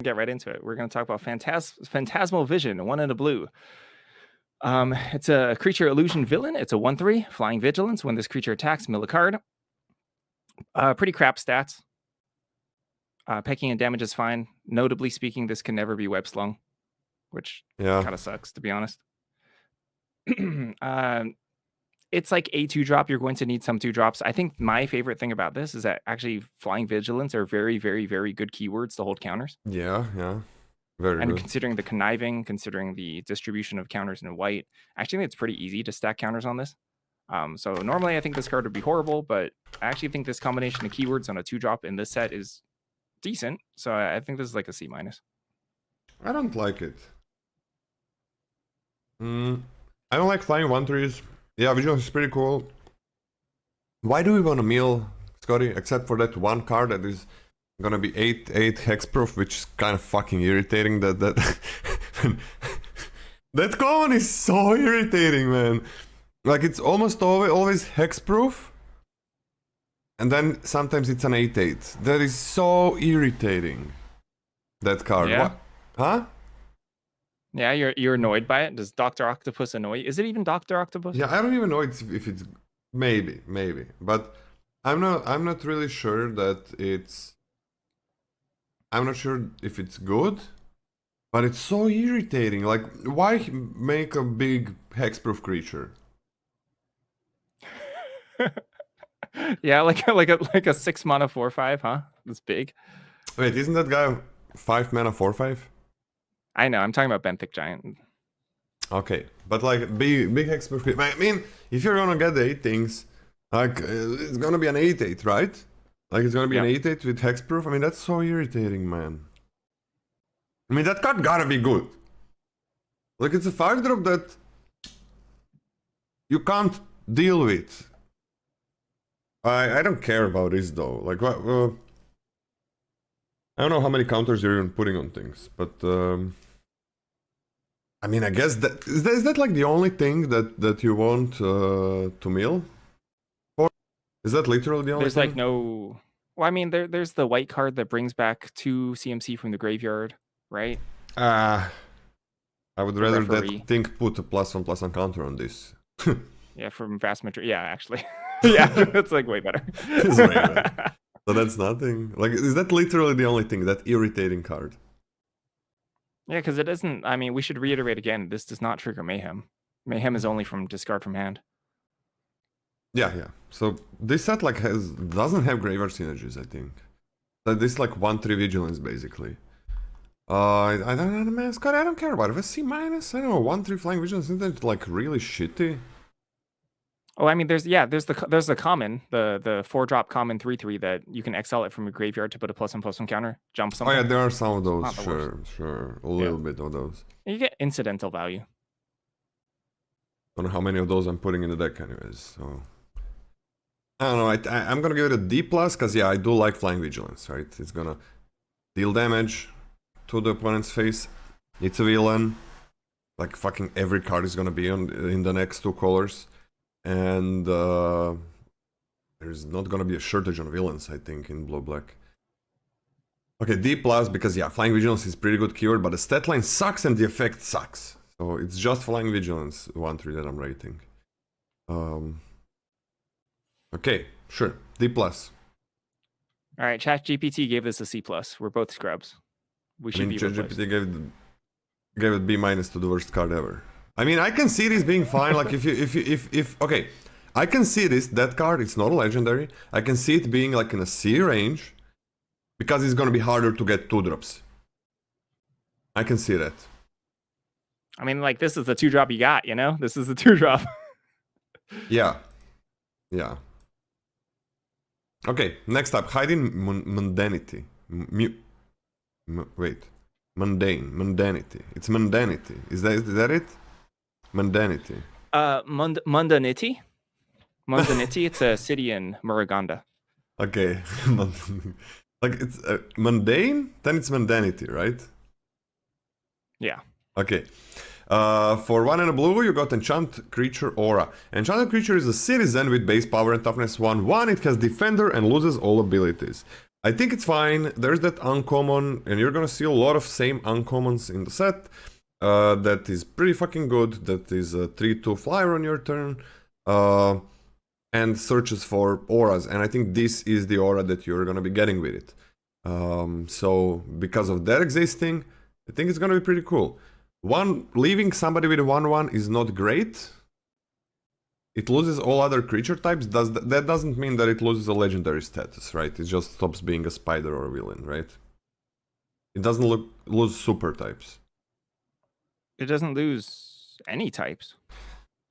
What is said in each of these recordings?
get right into it. We're going to talk about Phantasmal Vision, 1 and a blue. It's a creature illusion villain. It's a 1/3 flying vigilance. When this creature attacks, mill a card. Pretty crap stats. Pecking and damage is fine. Notably speaking, this can never be web slung, which kind of sucks, to be honest. It's like a 2-drop. You're going to need some 2-drops. I think my favorite thing about this is that actually flying vigilance are very, very, very good keywords to hold counters. Yeah. Very and good. Considering the conniving, considering the distribution of counters in white, I actually think it's pretty easy to stack counters on this. So normally I think this card would be horrible, but I actually think this combination of keywords on a 2-drop in this set is decent. So I think this is like a C-. I don't like it. I don't like flying 1/3s. Yeah, vigilance is pretty cool. Why do we want to mill, Scotty? Except for that one card that is gonna be 8/8 hexproof, which is kind of fucking irritating. That that common is so irritating, man. Like it's almost always hexproof, and then sometimes it's an 8/8. That is so irritating. That card. Yeah. What? Huh? Yeah, you're annoyed by it. Does Dr. Octopus annoy you? Is it even Dr. Octopus? Yeah, I don't even know if it's maybe, but I'm not really sure that it's. I'm not sure if it's good, but it's so irritating. Like, why make a big hexproof creature? Yeah, like a 6 mana 4/5, huh? That's big. Wait, isn't that guy 5 mana 4/5? I know. I'm talking about Benthic Giant. Okay, but like big hexproof. I mean, if you're gonna get the 8 things, like it's gonna be an 8/8, right? Like it's gonna be an 8/8 with hexproof. I mean, that's so irritating, man. I mean, that card gotta be good. Like it's a 5-drop that you can't deal with. I don't care about this though. Like what? I don't know how many counters you're even putting on things, but I mean, I guess that is that like the only thing that you want to mill? Or is that literally the only? There's thing? like no. Well, I mean, there's the white card that brings back 2 CMC from the graveyard, right? I would The rather referee. that thing put a +1/+1 counter on this. Yeah, from vast majority. Yeah, actually. Yeah, it's like way better. It's way better. So that's nothing. Like, is that literally the only thing? That irritating card? Yeah, because it isn't. I mean, we should reiterate again. This does not trigger mayhem. Mayhem is only from discard from hand. Yeah. So this set like doesn't have graveyard synergies. I think that this like 1/3 vigilance basically. I don't know, man, Scott. I don't care about it. If it's C-, I don't know, 1/3 flying vigilance. Isn't that like really shitty? Oh, I mean, there's the common, the 4-drop common 3/3 that you can exile it from your graveyard to put a +1/+1 counter, jump something. Oh yeah, there are some of those. Sure, a little bit of those. You get incidental value. Don't know how many of those I'm putting in the deck, anyways. So I don't know. I'm gonna give it a D+, because yeah, I do like flying vigilance. Right, it's gonna deal damage to the opponent's face. It's a villain. Like fucking every card is gonna be in the next 2 colors. And there's not gonna be a shortage on villains, I think, in blue-black. Okay, D+, because yeah, flying vigilance is pretty good keyword, but the stat line sucks and the effect sucks. So it's just flying vigilance 1/3 that I'm rating. Okay, sure, D+. All right, ChatGPT gave this a C+. We're both scrubs. We should be replaced. ChatGPT gave it B- to the worst card ever. I mean, I can see this being fine. Like if okay, I can see that card. It's not a legendary. I can see it being like in a C range, because it's gonna be harder to get 2-drops. I can see that. I mean, like this is the 2-drop you got. You know, this is the 2-drop. Yeah. Okay, next up, hiding mundanity. Wait, mundanity. It's mundanity. Is that it? Mundanity. Mundanity. Mundanity. It's a city in Muruganda. Okay, like it's mundane, then it's mundanity, right? Yeah. Okay. For 1 and a blue, you got Enchant Creature Aura. Enchanted Creature is a citizen with base power and toughness 1/1. It has Defender and loses all abilities. I think it's fine. There's that uncommon, and you're gonna see a lot of same uncommons in the set. That is pretty fucking good. That is a 3/2 flyer on your turn. And searches for auras, and I think this is the aura that you're gonna be getting with it. So because of that existing, I think it's gonna be pretty cool. Leaving somebody with a 1/1 is not great. It loses all other creature types. That doesn't mean that it loses a legendary status, right? It just stops being a spider or a villain, right? It doesn't lose super types. It doesn't lose any types.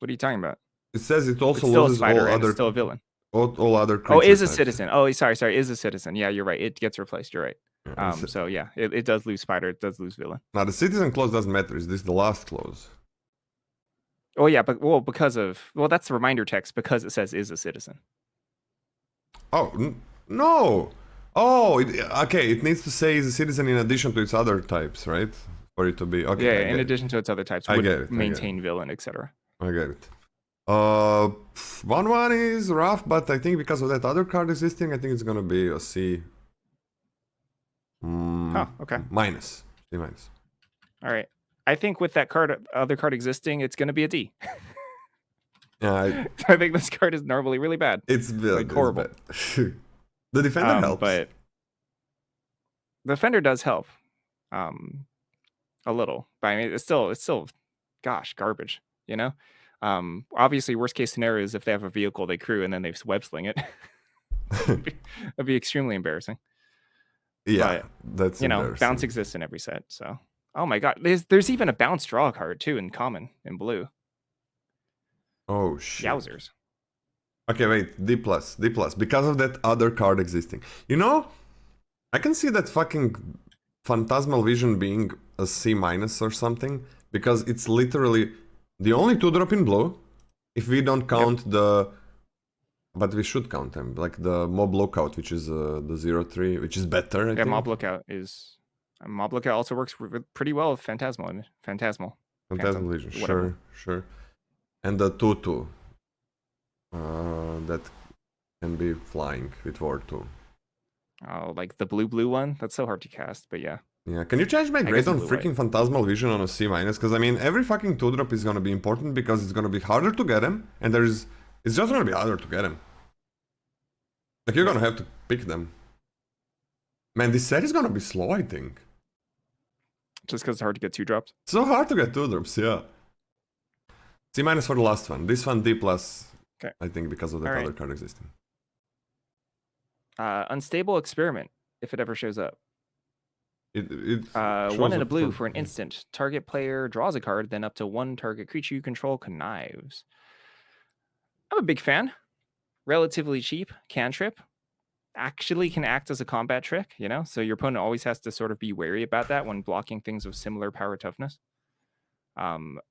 What are you talking about? It says it also It's still a loses spider all and other it's still a villain. all other creature Oh, is a types. citizen. Oh, sorry, is a citizen. Yeah, you're right. It gets replaced. You're right. Yeah, So yeah, it does lose spider. It does lose villain. now the citizen clause doesn't matter. Is this the last clause? Oh yeah, but because of that's the reminder text because it says is a citizen. Oh no! Oh, okay. It needs to say is a citizen in addition to its other types, right? For it to be okay. Yeah, in addition to its other types, would maintain villain, etc. I get it. 1/1 is rough, but I think because of that other card existing, I think it's gonna be a C. Okay. Minus. C minus. All right. I think with that other card existing, it's gonna be a D. Yeah, I think this card is normally really bad. It's like horrible. Bad. The defender helps, but the defender does help, a little. But I mean, it's still, gosh, garbage. You know. Obviously, worst case scenario is if they have a vehicle they crew and then they web sling it. That'd be extremely embarrassing. Yeah, but, that's bounce exists in every set. So, oh my god, there's even a bounce draw card too in common in blue. Oh shit! Yowzers. Okay, wait, D plus, because of that other card existing. You know, I can see that fucking Phantasmal Vision being a C minus or something because it's literally the only 2-drop in blue. If we don't count but we should count them, like the Mob Lookout, which is the 0/3, which is better. I think. Mob Lookout also works pretty well with Phantasmal. Phantasmal Vision, sure. And the 2/2. That can be flying with War 2. Oh, like the blue one? That's so hard to cast, but yeah. Yeah, can you change my grade on freaking Phantasmal Vision on a C minus? Because I mean, every fucking 2-drop is gonna be important because it's gonna be harder to get them, and it's just gonna be harder to get them. Like you're gonna have to pick them. Man, this set is gonna be slow, I think. Just because it's hard to get 2-drops? So hard to get 2-drops, yeah. C minus for the last one. This one D plus. Okay. I think because of that other card existing. Unstable Experiment, if it ever shows up. It 1 in a blue for an instant. Target player draws a card, then up to 1 target creature you control connives. I'm a big fan. Relatively cheap. Cantrip. Actually can act as a combat trick, so your opponent always has to sort of be wary about that when blocking things of similar power toughness.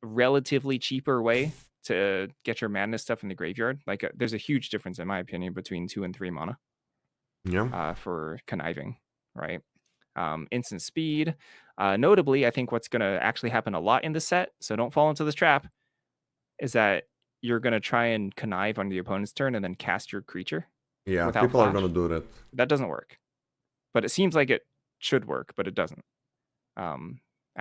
Relatively cheaper way to get your madness stuff in the graveyard. Like there's a huge difference in my opinion between 2 and 3 mana. Yeah. For conniving, right? Instant speed. Notably, I think what's going to actually happen a lot in this set, so don't fall into this trap, is that you're going to try and connive on the opponent's turn and then cast your creature. Yeah, people are going to do that. That doesn't work. But it seems like it should work, but it doesn't. I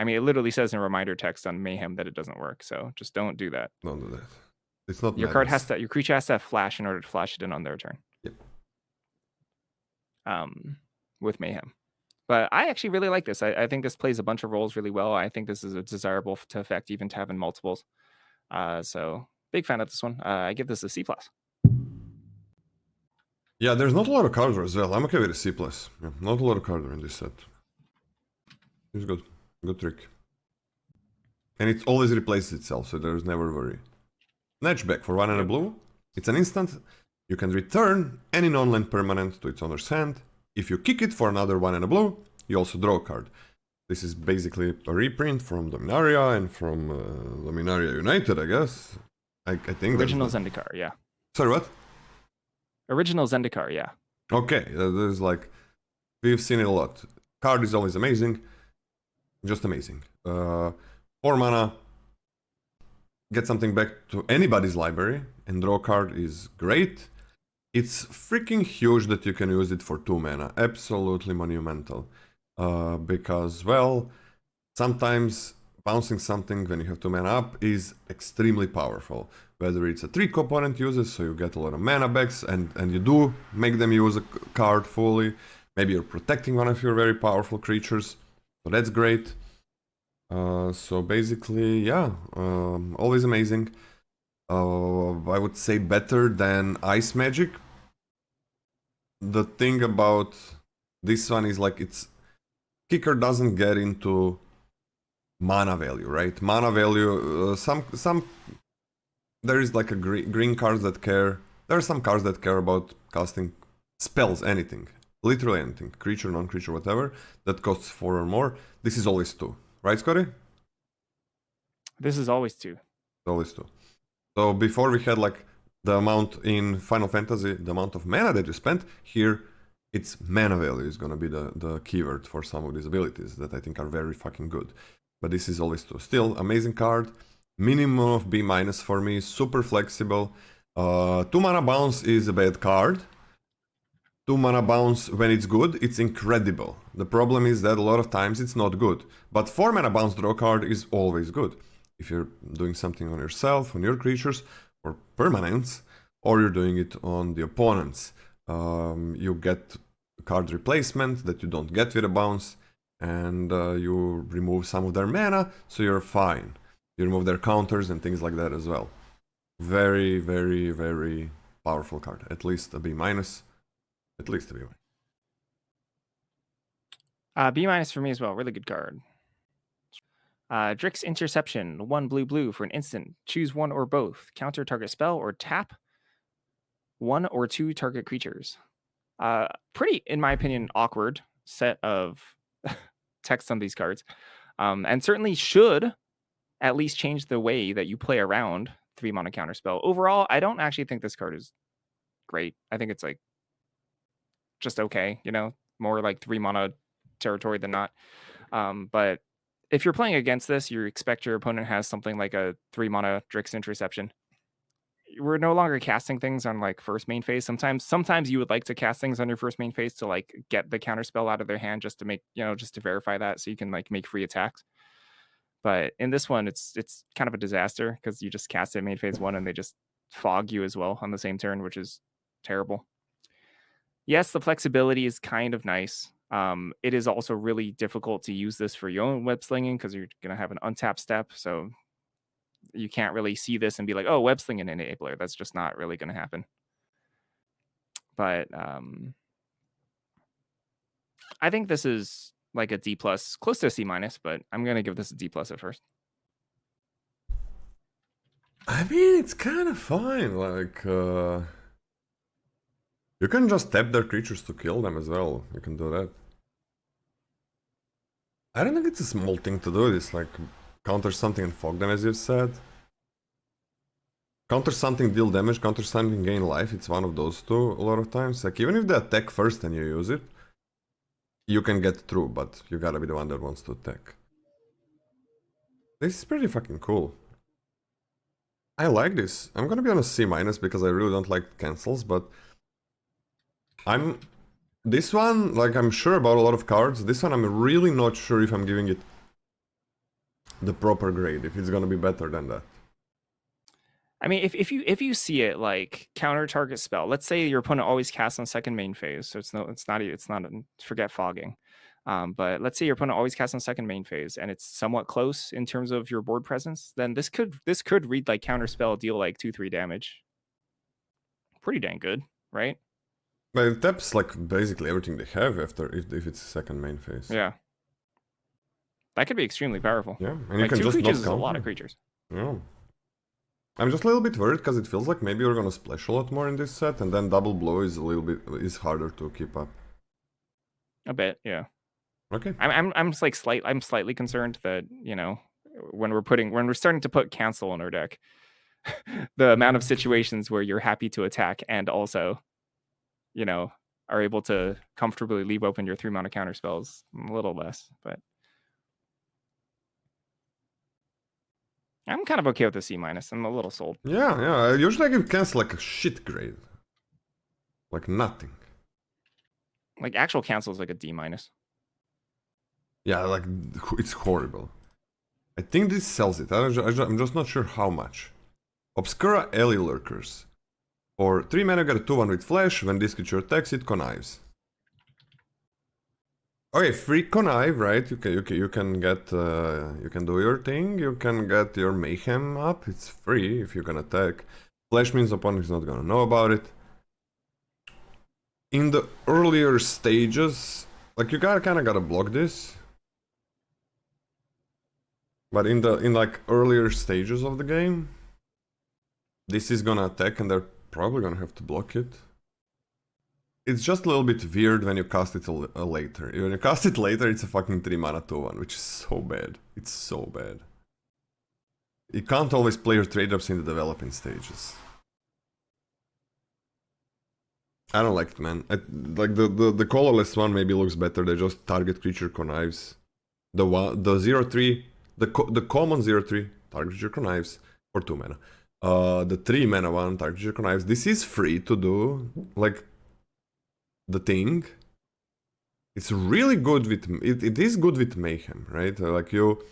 mean, it literally says in reminder text on Mayhem that it doesn't work, so just don't do that. Don't do that. It's not your creature has to have flash in order to flash it in on their turn. Yep. With Mayhem. But I actually really like this. I think this plays a bunch of roles really well. I think this is a desirable to effect even to have in multiples. So big fan of this one. I give this a C+. Yeah, there's not a lot of cardor as well. I'm okay with a C+. Yeah, not a lot of cardor in this set. It's good. Good trick. And it always replaces itself, so there's never worry. Snatchback for 1 and a blue. It's an instant. You can return any non-land permanent to its owner's hand. If you kick it for another 1 and a blue, you also draw a card. This is basically a reprint from Dominaria and from Dominaria United, I guess. I think original Zendikar, yeah. Sorry, what? Original Zendikar, yeah. Okay, there's like we've seen it a lot. Card is always amazing, just amazing. 4 mana, get something back to anybody's library, and draw a card is great. it's freaking huge that you can use it for 2 mana. Absolutely monumental. Because, well, sometimes bouncing something when you have 2 mana up is extremely powerful. Whether it's a 3 component uses, so you get a lot of mana backs, and you do make them use a card fully. Maybe you're protecting one of your very powerful creatures, so that's great. So basically, yeah, always amazing. I would say better than Ice Magic. The thing about this one is like it's kicker doesn't get into mana value, right? Mana value, some there is like a green cards that care. There are some cards that care about casting spells, anything, literally anything, creature, non-creature, whatever, that costs 4 or more. This is always 2, right, Scotty? This is always 2. Always 2. So before we had like the amount in Final Fantasy, the amount of mana that you spent. Here, it's mana value is gonna be the keyword for some of these abilities that I think are very fucking good. But this is always 2. Still, amazing card. Minimum of B- for me, super flexible. 2 mana bounce is a bad card. 2 mana bounce, when it's good, it's incredible. The problem is that a lot of times it's not good. But 4 mana bounce draw card is always good. If you're doing something on yourself, on your creatures, or permanents, or you're doing it on the opponents. You get card replacement that you don't get with a bounce, and you remove some of their mana, so you're fine. You remove their counters and things like that as well. Very, very, very powerful card. At least a B-. At least a B-. B- for me as well. Really good card. Drix Interception, 1 blue for an instant. Choose one or both. Counter target spell or tap 1 or 2 target creatures. Pretty, in my opinion, awkward set of text on these cards. And certainly should at least change the way that you play around 3 mana counter spell. Overall, I don't actually think this card is great. I think it's like just okay, more like 3 mana territory than not. But if you're playing against this, you expect your opponent has something like a 3 mana Drix Interception. We're no longer casting things on like first main phase. Sometimes you would like to cast things on your first main phase to like get the counter spell out of their hand just to make, just to verify that so you can like make free attacks. But in this one, it's kind of a disaster because you just cast it main phase 1 and they just fog you as well on the same turn, which is terrible. Yes, the flexibility is kind of nice. It is also really difficult to use this for your own web slinging because you're going to have an untapped step. So you can't really see this and be like, oh, web slinging enabler. That's just not really going to happen. But I think this is like a D+, close to a C-, but I'm going to give this a D+ at first. I mean, it's kind of fine. Like, you can just tap their creatures to kill them as well. You can do that. I don't think it's a small thing to do. It's like counter something and fog them, as you've said. Counter something, deal damage. Counter something, gain life. It's one of those two a lot of times. Like, even if they attack first and you use it, you can get through, but you gotta be the one that wants to attack. This is pretty fucking cool. I like this. I'm gonna be on a C- because I really don't like cancels, but this one, like, I'm sure about a lot of cards. This one, I'm really not sure if I'm giving it the proper grade, if it's gonna be better than that. I mean, if you see it like counter target spell, let's say your opponent always casts on second main phase, so it's not forget fogging. But let's say your opponent always casts on second main phase, and it's somewhat close in terms of your board presence. Then this could read like counter spell, deal like 2-3 damage. Pretty dang good, right? But it taps like basically everything they have after if it's second main phase. Yeah, that could be extremely powerful. Yeah, and you like can 2 just creatures not is a lot counter. of creatures. Yeah. I'm just a little bit worried because it feels like maybe we're gonna splash a lot more in this set, and then double blow is harder to keep up. A bit, yeah. Okay. I'm slightly concerned that when we're starting to put cancel in our deck, the amount of situations where you're happy to attack and also, are able to comfortably leave open your 3 mana counter spells a little less, but I'm kind of okay with the C-. I'm a little sold. Yeah. I usually give cancel like a shit grade. Like nothing. Like actual cancel is like a D minus. Yeah, like it's horrible. I think this sells it. I'm just not sure how much. Obscura Ellie Lurkers. For 3 mana, you get a 2/1 with Flash. When this creature attacks, it connives. Okay, free connive, right? You can get you can do your thing. You can get your mayhem up. It's free if you can attack. Flash means opponent is not gonna know about it. In the earlier stages, like you kind of gotta block this. But in like earlier stages of the game, this is gonna attack and they're probably gonna have to block it. It's just a little bit weird when you cast it later. When you cast it later, it's a fucking 3 mana 2/1, which is so bad. It's so bad. You can't always play your trade-ups in the developing stages. I don't like it, man. Like the colorless one maybe looks better. They just target creature connives. The 0/3, the common 0/3 target creature connives for 2 mana. The 3 mana one target creature connives. This is free to do. Like the thing. It's really good with it is good with mayhem, right? Like you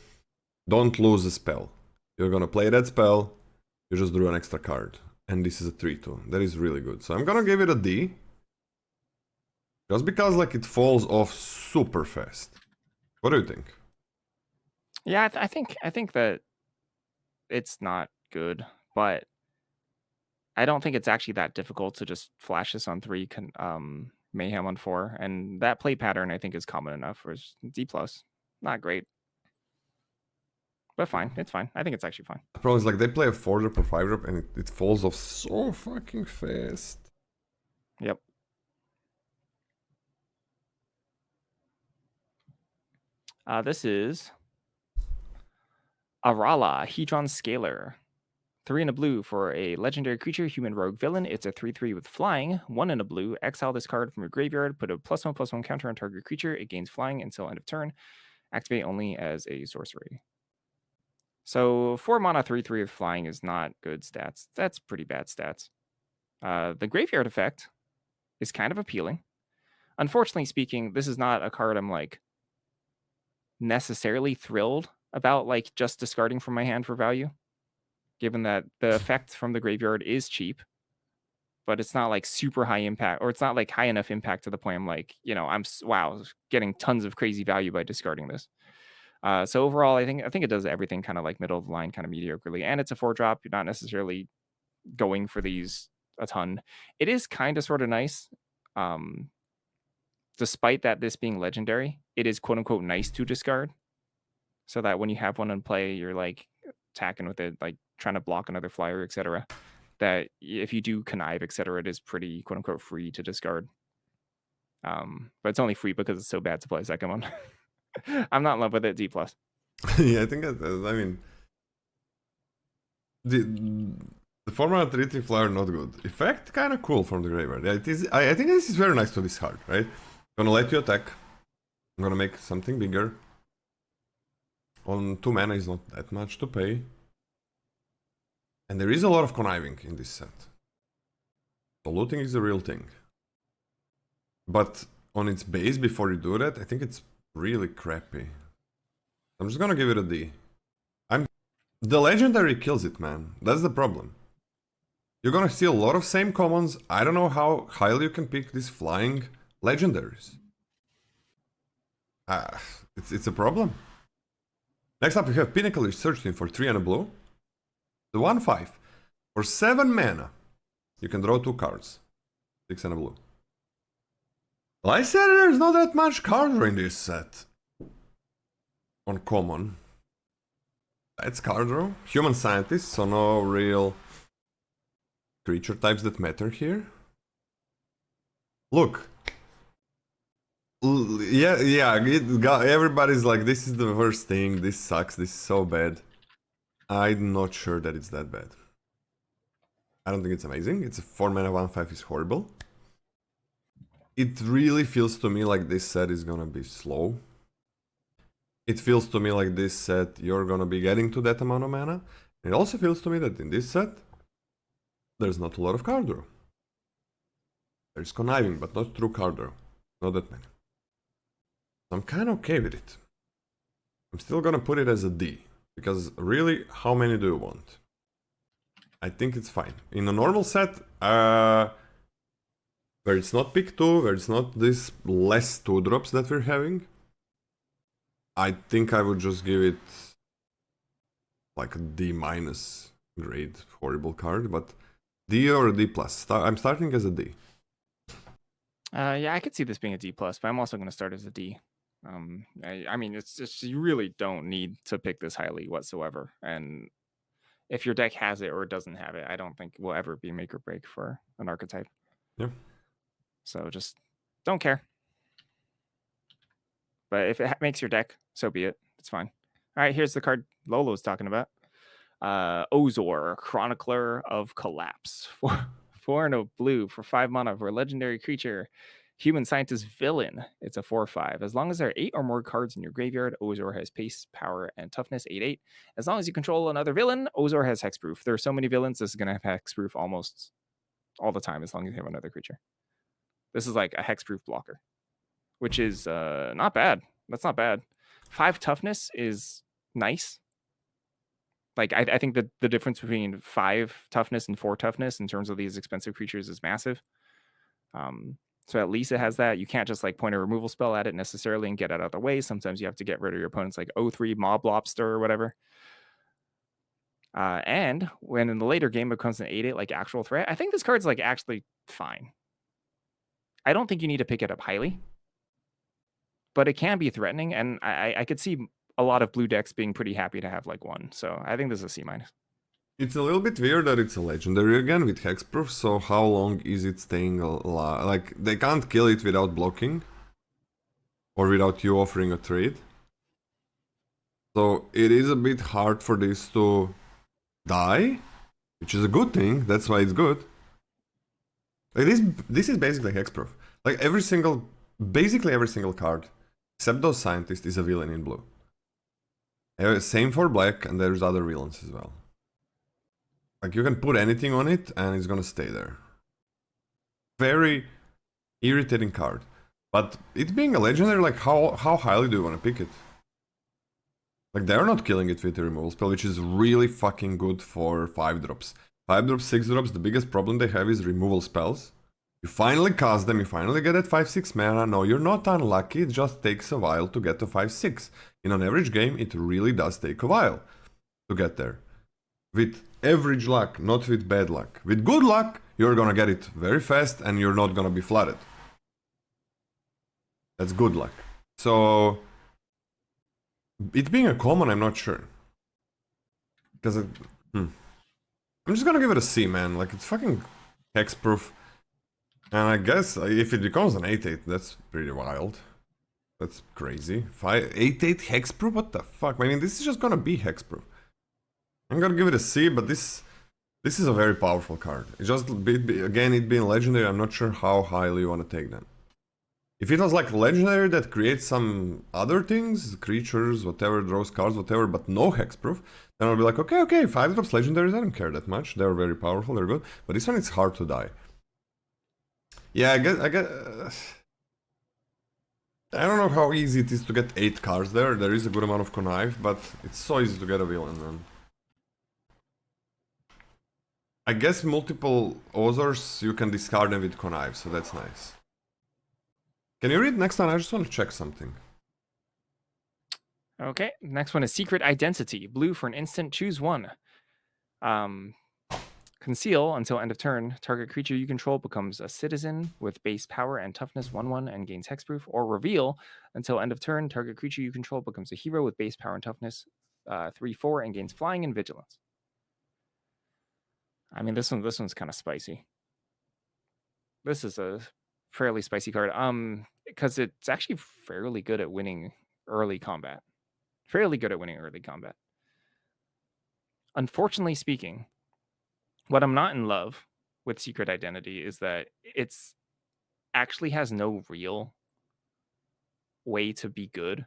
don't lose a spell. You're gonna play that spell. You just drew an extra card. And this is a 3/2. That is really good. So I'm gonna give it a D. Just because like it falls off super fast. What do you think? Yeah, I think that it's not good, but I don't think it's actually that difficult to just flash this on 3, mayhem on 4, and that play pattern I think is common enough for D+. Not great, but fine. It's fine. I think it's actually fine. The problem is like they play a 4-drop or 5-drop and it falls off so fucking fast. Yep. This is Arala, Hedron Scalar. 3 in a blue for a legendary creature, human rogue villain. It's a 3/3 with flying. 1 in a blue. Exile this card from your graveyard. Put a +1/+1 counter on target creature. It gains flying until end of turn. Activate only as a sorcery. So 4 mana 3/3 with flying is not good stats. That's pretty bad stats. The graveyard effect is kind of appealing. Unfortunately speaking, this is not a card I'm like necessarily thrilled about, like just discarding from my hand for value, given that the effect from the graveyard is cheap, but it's not like super high impact, or it's not like high enough impact to the point I'm like, I'm getting tons of crazy value by discarding this. So overall, I think it does everything kind of like middle of the line, kind of mediocrely, and it's a 4-drop. You're not necessarily going for these a ton. It is kind of sort of nice, despite that this being legendary. It is quote unquote nice to discard, so that when you have one in play, you're like attacking with it, like trying to block another flyer, etc. That if you do connive, etc., it is pretty quote unquote free to discard. But it's only free because it's so bad to play a second one. I'm not in love with it. D+. Yeah, I think I mean the 4 mana 3/3 flyer not good. Effect kind of cool from the graveyard. Yeah, it is. I think this is very nice to discard, right? I'm gonna let you attack. I'm gonna make something bigger. On 2 mana is not that much to pay. And there is a lot of conniving in this set. So looting is a real thing. But on its base, before you do that, I think it's really crappy. I'm just gonna give it a D. The legendary kills it, man. That's the problem. You're gonna see a lot of same commons. I don't know how highly you can pick these flying legendaries. It's a problem. Next up we have Pinnacle Research Team for 3 and a blue. The 1/5. For 7 mana, you can draw 2 cards. 6 and a blue. Well, I said there's not that much card draw in this set. On common. That's card draw. Human Scientist, so no real creature types that matter here. Look. Everybody's like, this is the worst thing, this sucks, this is so bad. I'm not sure that it's that bad. I don't think it's amazing. It's a 4 mana 1/5 is horrible. It really feels to me like this set is gonna be slow. It feels to me like this set you're gonna be getting to that amount of mana. It also feels to me that in this set, there's not a lot of card draw. There's conniving, but not true card draw. Not that many. I'm kind of okay with it. I'm still gonna put it as a D. Because really, how many do you want? I think it's fine. In a normal set, where it's not pick 2, where it's not this less 2-drops that we're having, I think I would just give it like a D minus grade, horrible card, but D or a D plus. I'm starting as a D. Yeah, I could see this being a D plus, but I'm also going to start as a D. I mean, it's just you really don't need to pick this highly whatsoever, and if your deck has it or it doesn't have it, I don't think it will ever be make or break for an archetype. Yeah. So just don't care. But if it makes your deck, so be it. It's fine. All right, here's the card Lolo's talking about. Ozor, Chronicler of Collapse. 4 and a blue for 5 mana for a legendary creature. Human Scientist Villain. It's a 4/5. As long as there are 8 or more cards in your graveyard, Ozor has pace, power, and toughness 8/8. As long as you control another villain, Ozor has hexproof. There are so many villains, this is going to have hexproof almost all the time as long as you have another creature. This is like a hexproof blocker, which is not bad. That's not bad. 5 toughness is nice. Like, I think that the difference between 5 toughness and 4 toughness in terms of these expensive creatures is massive. So at least it has that. You can't just like point a removal spell at it necessarily and get it out of the way. Sometimes you have to get rid of your opponent's like O3 Mob Lobster or whatever. And when in the later game it becomes an 8/8 like actual threat, I think this card's like actually fine. I don't think you need to pick it up highly, but it can be threatening, and I could see a lot of blue decks being pretty happy to have like one. So I think this is a C-. It's a little bit weird that it's a legendary again with hexproof, so how long is it staying alive? Like, they can't kill it without blocking. Or without you offering a trade. So it is a bit hard for this to die, which is a good thing, that's why it's good. Like this is basically hexproof. Like basically every single card, except those scientists, is a villain in blue. Same for black, and there's other villains as well. Like, you can put anything on it, and it's gonna stay there. Very irritating card. But it being a legendary, like, how highly do you want to pick it? Like, they're not killing it with the removal spell, which is really fucking good for 5-drops. 5-drops, 6-drops, the biggest problem they have is removal spells. You finally cast them, you finally get at 5-6 mana. No, you're not unlucky, it just takes a while to get to 5-6. In an average game, it really does take a while to get there. With average luck, not with bad luck. With good luck, you're gonna get it very fast and you're not gonna be flooded. That's good luck. So, it being a common, I'm not sure. Because I'm just gonna give it a C, man. Like, it's fucking hexproof. And I guess if it becomes an 8/8, that's pretty wild. That's crazy. 8/8 hexproof? What the fuck? I mean, this is just gonna be hexproof. I'm gonna give it a C, but this is a very powerful card. It's just, again, it being legendary, I'm not sure how highly you want to take them. If it was like legendary that creates some other things, creatures, whatever, draws cards, whatever, but no hexproof, then I'll be like, okay, 5-drops legendaries, I don't care that much. They're very powerful, they're good. But this one, it's hard to die. Yeah, I guess, I don't know how easy it is to get 8 cards there. There is a good amount of connive, but it's so easy to get a villain, man. I guess multiple Ozors, you can discard them with connive, so that's nice. Can you read next one? I just want to check something. Okay, next one is Secret Identity. Blue for an instant, choose one. Conceal until end of turn. Target creature you control becomes a citizen with base power and toughness 1/1 and gains hexproof. Or reveal until end of turn. Target creature you control becomes a hero with base power and toughness 3/4 and gains flying and vigilance. I mean, this one's kind of spicy. This is a fairly spicy card. Because it's actually fairly good at winning early combat. Unfortunately speaking, what I'm not in love with Secret Identity is that it's actually has no real way to be good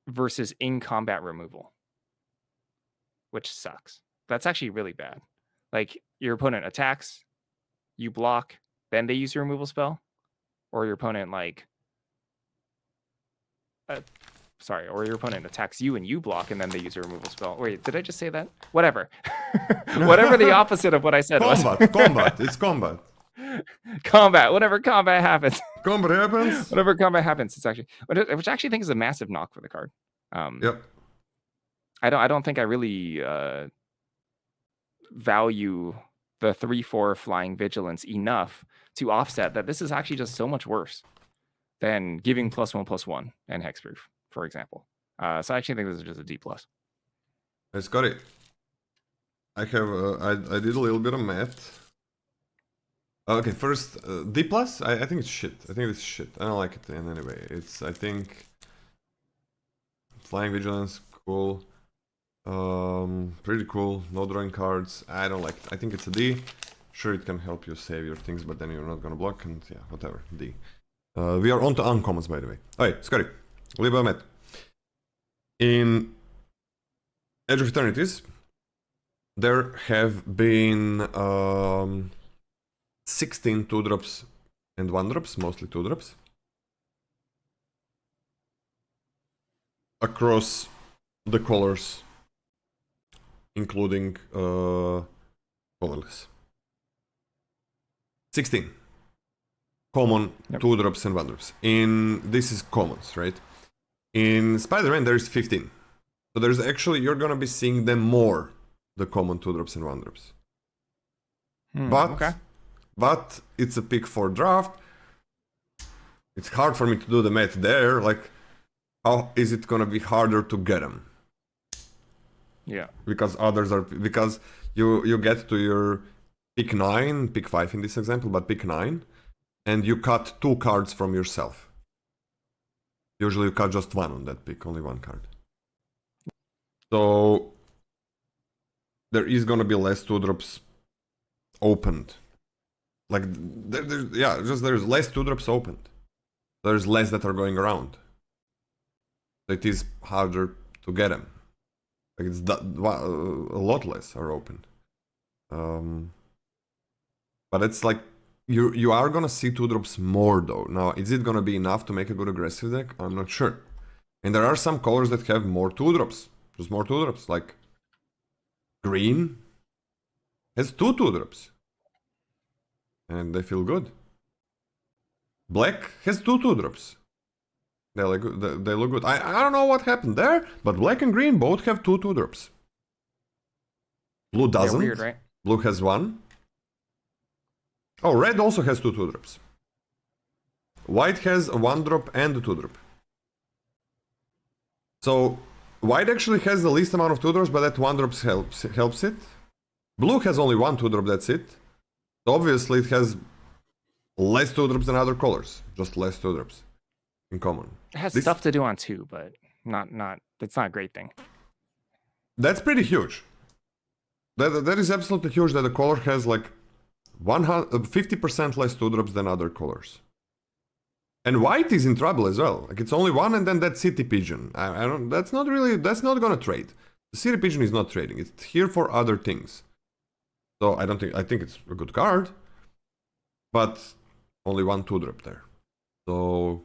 versus in combat removal, which sucks. That's actually really bad. Like, your opponent attacks, you block, then they use your removal spell, or your opponent like, or your opponent attacks you and you block, and then they use your removal spell. Wait, did I just say that? Whatever, whatever the opposite of what I said was. Combat. It's combat. Combat. Whatever combat happens. Combat happens. Whatever combat happens. It's actually, which I actually think is a massive knock for the card. Yep. I don't think I really value the 3/4 flying vigilance enough to offset that this is actually just so much worse than giving +1/+1 and hexproof, for example. So I actually think this is just a D+. Hey, Scotty. I have I did a little bit of math. Okay, first D+. I think it's shit. I think it's shit. I don't like it in any way. It's, I think, flying vigilance, cool. Pretty cool. No drawing cards. I don't like it. I think it's a D. Sure, it can help you save your things, but then you're not gonna block, and yeah, whatever. D. We are on to uncommons, by the way. Alright, Scotty. Liba Met. In Edge of Eternities, there have been 16 2-drops and 1-drops, mostly 2-drops, across the colors, including colorless. 16 common 2-drops and 1-drops. This is commons, right? In Spider-Man there's 15. So there's actually, you're gonna be seeing them more, the common 2-drops and 1-drops. But it's a pick 4 draft. It's hard for me to do the math there. Like, how is it gonna be harder to get them? Yeah. Because you get to your pick 9, pick 5 in this example, but pick 9, and you cut 2 cards from yourself. Usually you cut just 1 on that pick, only 1 card. So there is gonna be less 2-drops opened. Like, there's less 2-drops opened. There's less that are going around. So it is harder to get them. Like, it's a lot less are opened. But it's like, you are gonna see 2-drops more though. Now, is it gonna be enough to make a good aggressive deck? I'm not sure. And there are some colors that have more 2-drops. Just more 2-drops. Like, green has 2 2-drops. And they feel good. Black has 2 2-drops. They look good. I don't know what happened there, but black and green both have 2 2-drops. Blue doesn't. Yeah, weird, right? Blue has 1. Oh, red also has 2 2-drops. White has a 1-drop and a 2-drop. So white actually has the least amount of 2-drops, but that 1-drop helps it. Blue has only 1 2-drop, that's it. So obviously it has less 2-drops than other colors. Just less 2-drops in common. It has stuff to do on 2, but that's not a great thing. That's pretty huge. That is absolutely huge that the color has like 50% less 2-drops than other colors. And white is in trouble as well. Like, it's only 1, and then that city pigeon. I don't. That's not gonna trade. The city pigeon is not trading. It's here for other things. So I think it's a good card, but only 1 2-drop there. So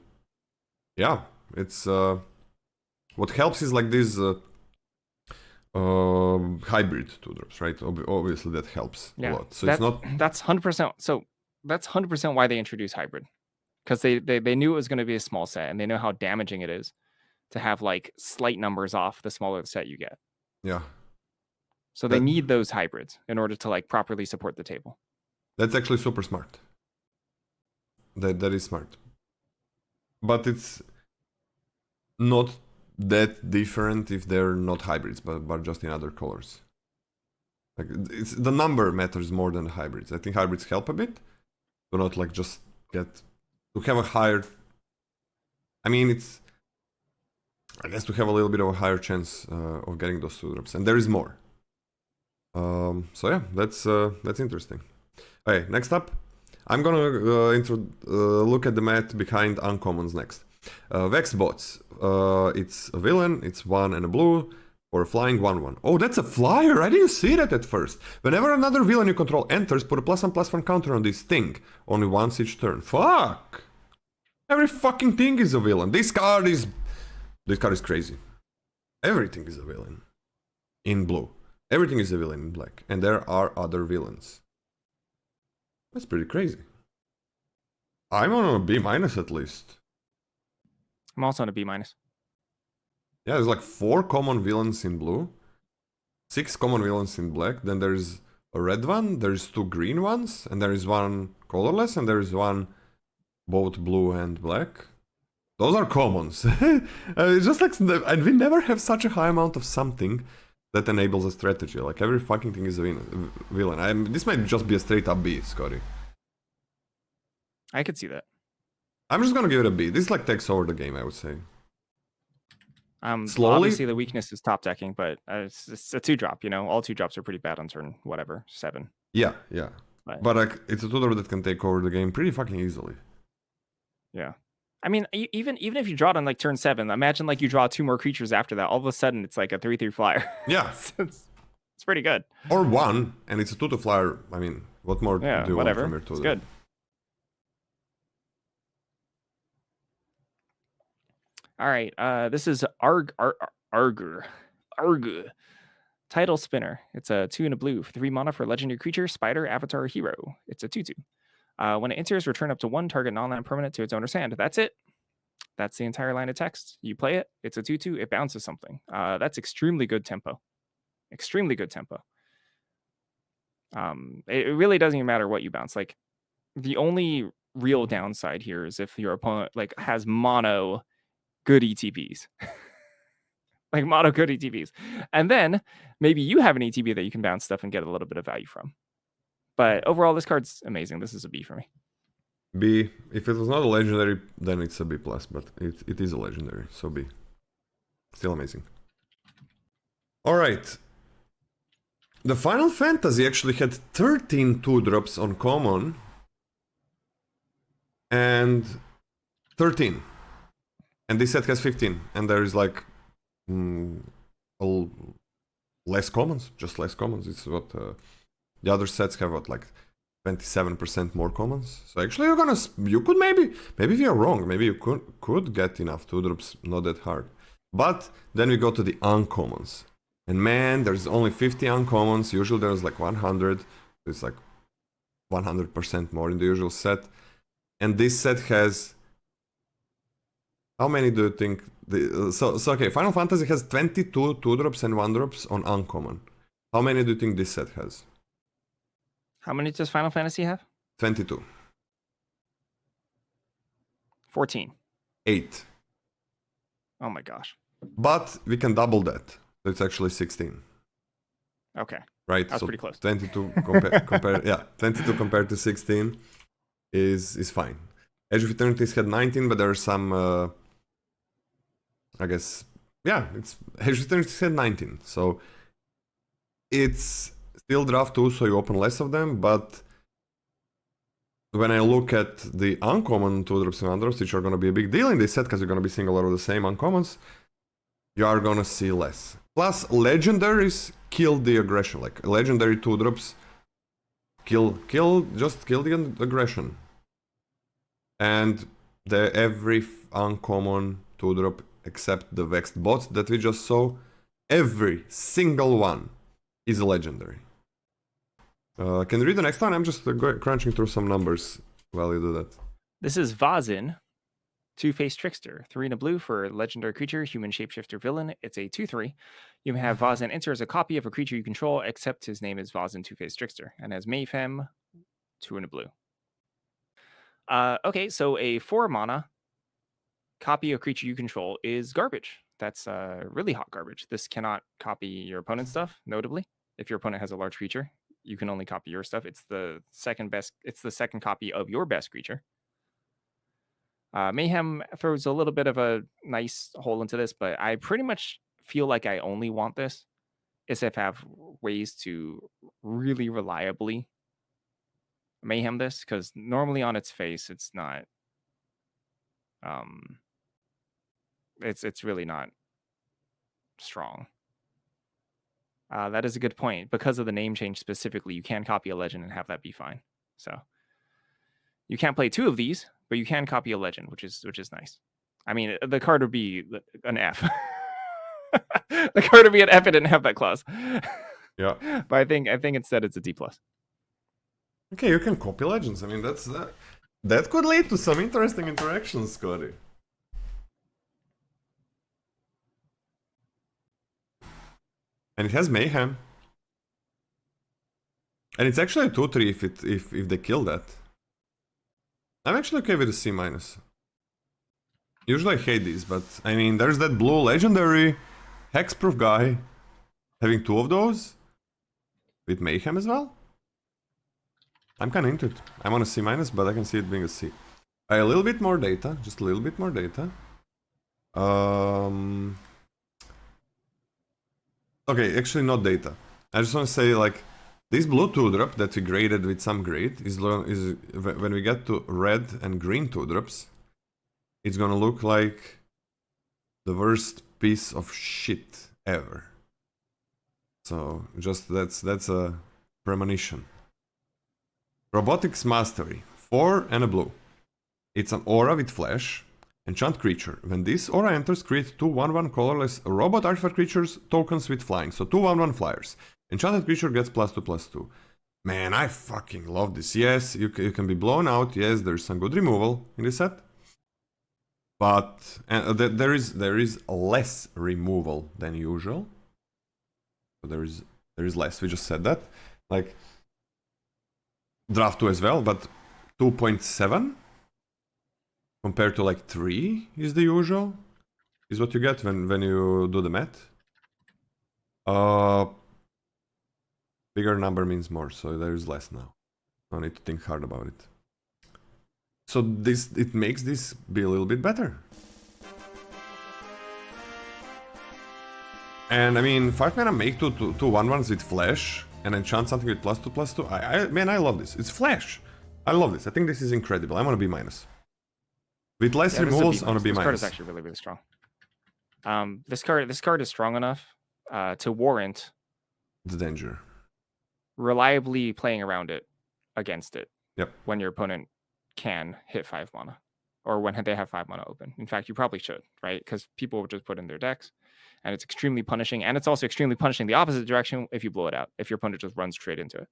yeah, it's what helps is like these hybrid 2-drops, right? Obviously that helps a lot. So it's not. That's 100%. So that's 100% why they introduced hybrid, because they knew it was going to be a small set, and they know how damaging it is to have like slight numbers off the smaller the set you get. Yeah. So they need those hybrids in order to like properly support the table. That's actually super smart. That is smart. But it's not that different if they're not hybrids, but just in other colors. Like, the number matters more than the hybrids. I think hybrids help a bit, to not like just to have a higher. I mean, I guess to have a little bit of a higher chance of getting those 2-drops, and there is more. So yeah, that's interesting. Okay, next up, I'm gonna look at the math behind uncommons next. Vex bots. It's a villain. It's 1 and a blue. Or a flying 1/1. Oh, that's a flyer! I didn't see that at first. Whenever another villain you control enters, put a +1/+1 counter on this thing. Only once each turn. Fuck! Every fucking thing is a villain. This card is crazy. Everything is a villain. In blue. Everything is a villain in black. And there are other villains. That's pretty crazy. I'm on a B- at least. I'm also on a B-. Yeah, there's like 4 common villains in blue, 6 common villains in black, then there's a red one, there's 2 green ones, and there is 1 colorless, and there is 1 both blue and black. Those are commons. It's just like, and we never have such a high amount of something that enables a strategy. Like every fucking thing is a villain. This might just be a straight up B, Scotty. I could see that. I'm just gonna give it a B. This like takes over the game, I would say. Slowly. Obviously, the weakness is top decking, but it's a 2-drop. You know, all 2-drops are pretty bad on turn 7. Yeah. But like, it's a 2-drop that can take over the game pretty fucking easily. Yeah. I mean, even if you draw it on like turn 7, imagine like you draw 2 more creatures after that. All of a sudden, it's like a 3/3 flyer. Yeah. it's pretty good. Or 1, and it's a 2/2 flyer. I mean, what more do you want from your 2? It's good. All right, this is Argur. Title Spinner. It's a 2 and a blue for 3 mana for legendary creature, spider, avatar, hero. It's a 2/2. When it enters, return up to 1 target non-land permanent to its owner's hand. That's it. That's the entire line of text. You play it. It's a 2/2. It bounces something. That's extremely good tempo. Extremely good tempo. It really doesn't even matter what you bounce. Like, the only real downside here is if your opponent like has mono good ETBs. Like mono good ETBs. And then maybe you have an ETB that you can bounce stuff and get a little bit of value from. But overall, this card's amazing. This is a B for me. B. If it was not a legendary, then it's a B+, but it is a legendary, so B. Still amazing. Alright. The Final Fantasy actually had 13 2-drops on common. And 13. And this set has 15. And there is like less commons, just less commons. It's what the other sets have, what, like 27% more commons. So actually you could maybe if you're wrong, maybe you could get enough 2-drops, not that hard. But then we go to the uncommons. And man, there's only 50 uncommons. Usually there's like 100. It's like 100% more in the usual set. And this set has... How many do you think... So okay, Final Fantasy has 22 2-drops and 1-drops on uncommon. How many do you think this set has? How many does Final Fantasy have? 22. 14. 8. Oh my gosh. But we can double that. So it's actually 16. Okay. Right? That's so pretty close. 22 22 compared to 16 is fine. Edge of Eternities had 19, but there are some... I guess... Yeah, Edge of Eternities had 19. So it's still draft 2, so you open less of them, but when I look at the uncommon 2-drops and 1-drops, which are going to be a big deal in this set because you're going to be seeing a lot of the same uncommons, you are going to see less. Plus, legendaries kill the aggression. Like, legendary 2-drops just kill the aggression. And every uncommon 2-drop, except the Vexed Bots that we just saw, every single one is a legendary. Can you read the next one? I'm just crunching through some numbers while you do that. This is Vazin, 2-Faced Trickster. 3 and a blue for legendary creature, human shapeshifter villain. It's a 2/3. You may have Vazin enter as a copy of a creature you control, except his name is Vazin, 2-Faced Trickster, and has Mayhem, 2 and a blue. Okay, so a 4 mana copy of creature you control is garbage. That's really hot garbage. This cannot copy your opponent's stuff, notably. If your opponent has a large creature, you can only copy your stuff. It's the second copy of your best creature. Mayhem throws a little bit of a nice hole into this, but I pretty much feel like I only want this if I have ways to really reliably Mayhem this, because normally on its face it's not it's really not strong. That is a good point. Because of the name change specifically, you can copy a legend and have that be fine. So you can't play 2 of these, but you can copy a legend, which is nice. I mean, the card would be an F. The card would be an F. It didn't have that clause. Yeah. But I think instead it's a D+. Okay, you can copy legends. I mean, that could lead to some interesting interactions, Scotty. And it has mayhem. And it's actually a 2-3 if they kill that. I'm actually okay with a C-. Usually I hate these, but I mean, there's that blue legendary hexproof guy having 2 of those with mayhem as well. I'm kind of into it. I'm on a C-, but I can see it being a C. A little bit more data, just a little bit more data. Okay, actually not data. I just want to say, like, this blue 2-drop that we graded with some grade is when we get to red and green 2-drops, it's gonna look like the worst piece of shit ever. So just that's a premonition. Robotics Mastery, 4 and a blue. It's an aura with flash. Enchant creature. When this aura enters, create 2 1/1 colorless robot artifact creatures tokens with flying. So 2 1/1 flyers. Enchanted creature gets +2/+2. Man, I fucking love this. Yes, you can be blown out. Yes, there's some good removal in this set. But there is less removal than usual. So there is less. We just said that. Like draft 2 as well, but 2.7 compared to like 3 is the usual. Is what you get when you do the math. Bigger number means more, so there is less now. No need to think hard about it. So it makes this be a little bit better. And I mean, 5 mana make 2 1/1s with flash and enchant something with +2/+2. Man, I love this. It's flash. I love this. I think this is incredible. I'm on a B-. With less removals, on a B-. This card is actually really, really strong. This card is strong enough to warrant the danger. Reliably playing around it against it. Yep. When your opponent can hit 5 mana. Or when they have 5 mana open. In fact, you probably should, right? Because people will just put in their decks. And it's extremely punishing. And it's also extremely punishing the opposite direction if you blow it out. If your opponent just runs straight into it.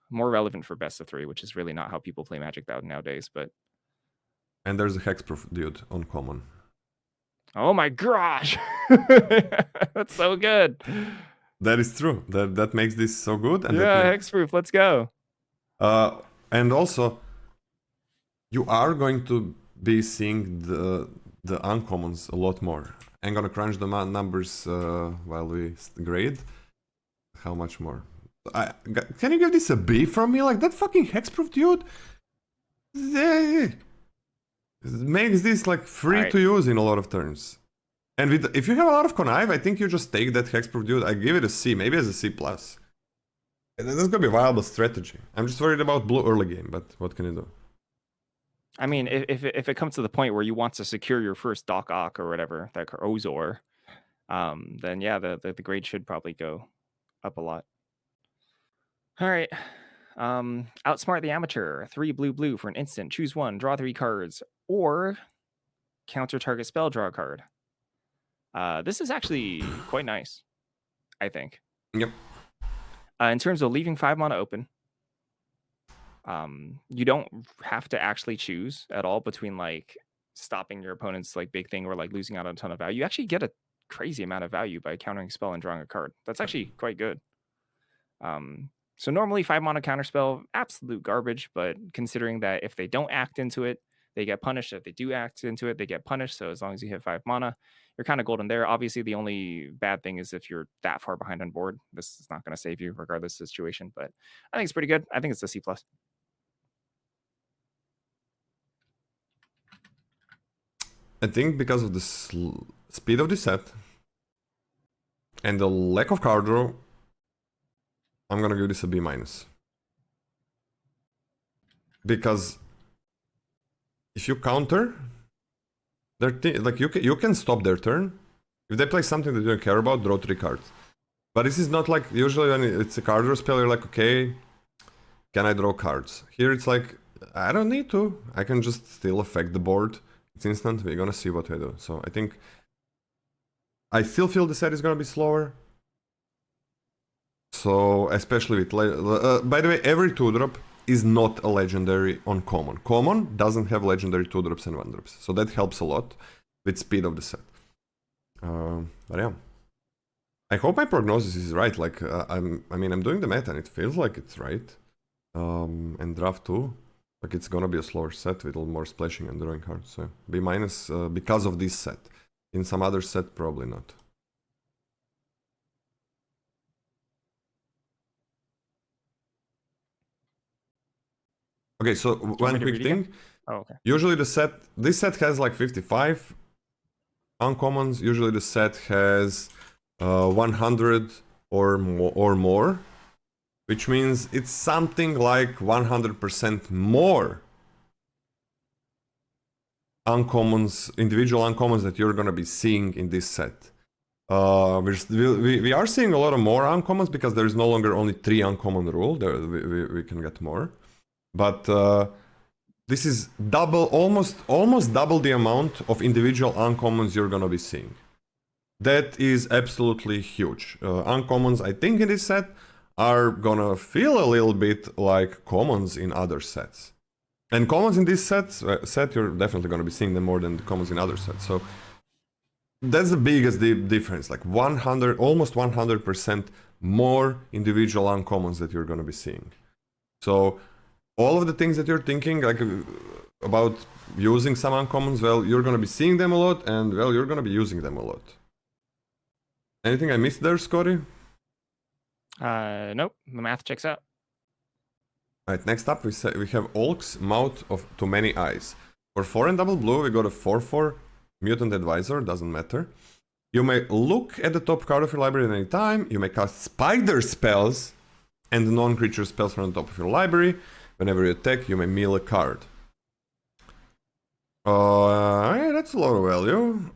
More relevant for best of 3, which is really not how people play Magic nowadays. But and there's a hexproof dude on common. Oh my gosh! That's so good. That is true. That makes this so good. And hexproof. Let's go. And also, you are going to be seeing the uncommons a lot more. I'm gonna crunch the numbers while we grade. How much more? Can you give this a B from me? Like that fucking hexproof dude? Makes this like free to use in a lot of turns. And if you have a lot of connive, I think you just take that hexproof dude. I give it a C, maybe as a C+. That's gonna be a viable strategy. I'm just worried about blue early game, but what can you do? I mean, if it comes to the point where you want to secure your first Doc Ock or whatever, that Ozor, then yeah, the grade should probably go up a lot. All right. Outsmart the Amateur. 3 blue for an instant. Choose 1, draw 3 cards, or counter target spell, draw a card. This is actually quite nice, I think. Yep. In terms of leaving 5 mana open, you don't have to actually choose at all between like stopping your opponent's like big thing or like losing out on a ton of value. You actually get a crazy amount of value by countering spell and drawing a card. That's actually quite good. So normally 5 mana counterspell, absolute garbage, but considering that if they don't act into it, they get punished. If they do act into it, they get punished. So as long as you hit 5 mana, you're kind of golden there. Obviously, the only bad thing is if you're that far behind on board. This is not going to save you regardless of the situation, but I think it's pretty good. I think it's a C+. I think because of the speed of the set and the lack of card draw, I'm gonna give this a B-. Because if you counter, like you can stop their turn, If they play something that you don't care about, draw 3 cards. But this is not like, usually when it's a card draw spell, you're like, okay, can I draw cards? Here it's like, I don't need to. I can just still affect the board. It's instant, we're gonna see what I do. So I think, I still feel the set is gonna be slower. So, especially with, by the way, every 2-drop is not a legendary on common. Common doesn't have legendary 2-drops and 1-drops. So that helps a lot with speed of the set. But yeah. I hope my prognosis is right. Like, I mean, I'm doing the math and it feels like it's right. And draft 2, like it's gonna be a slower set with a little more splashing and drawing cards. So B- because of this set. In some other set, probably not. Okay, so one quick thing. Oh, okay. Usually this set has like 55 uncommons. Usually the set has 100 or more, which means it's something like 100% more uncommons, individual uncommons that you're gonna be seeing in this set. We are seeing a lot of more uncommons because there is no longer only 3 uncommon rule. We can get more. But this is almost double the amount of individual uncommons you're gonna be seeing. That is absolutely huge. Uncommons, I think, in this set are gonna feel a little bit like commons in other sets. And commons in this set, you're definitely gonna be seeing them more than the commons in other sets. So that's the biggest difference. Like almost 100% more individual uncommons that you're gonna be seeing. So all of the things that you're thinking, like about using some uncommons, well, you're gonna be seeing them a lot, and well, you're gonna be using them a lot. Anything I missed there, Scotty? Nope. The math checks out. All right. Next up, we have Olk's Mouth of Too Many Eyes. For 4 and double blue, we got a 4/4 Mutant Advisor. Doesn't matter. You may look at the top card of your library at any time. You may cast spider spells and non-creature spells from the top of your library. Whenever you attack, you may mill a card. Yeah, that's a lot of value.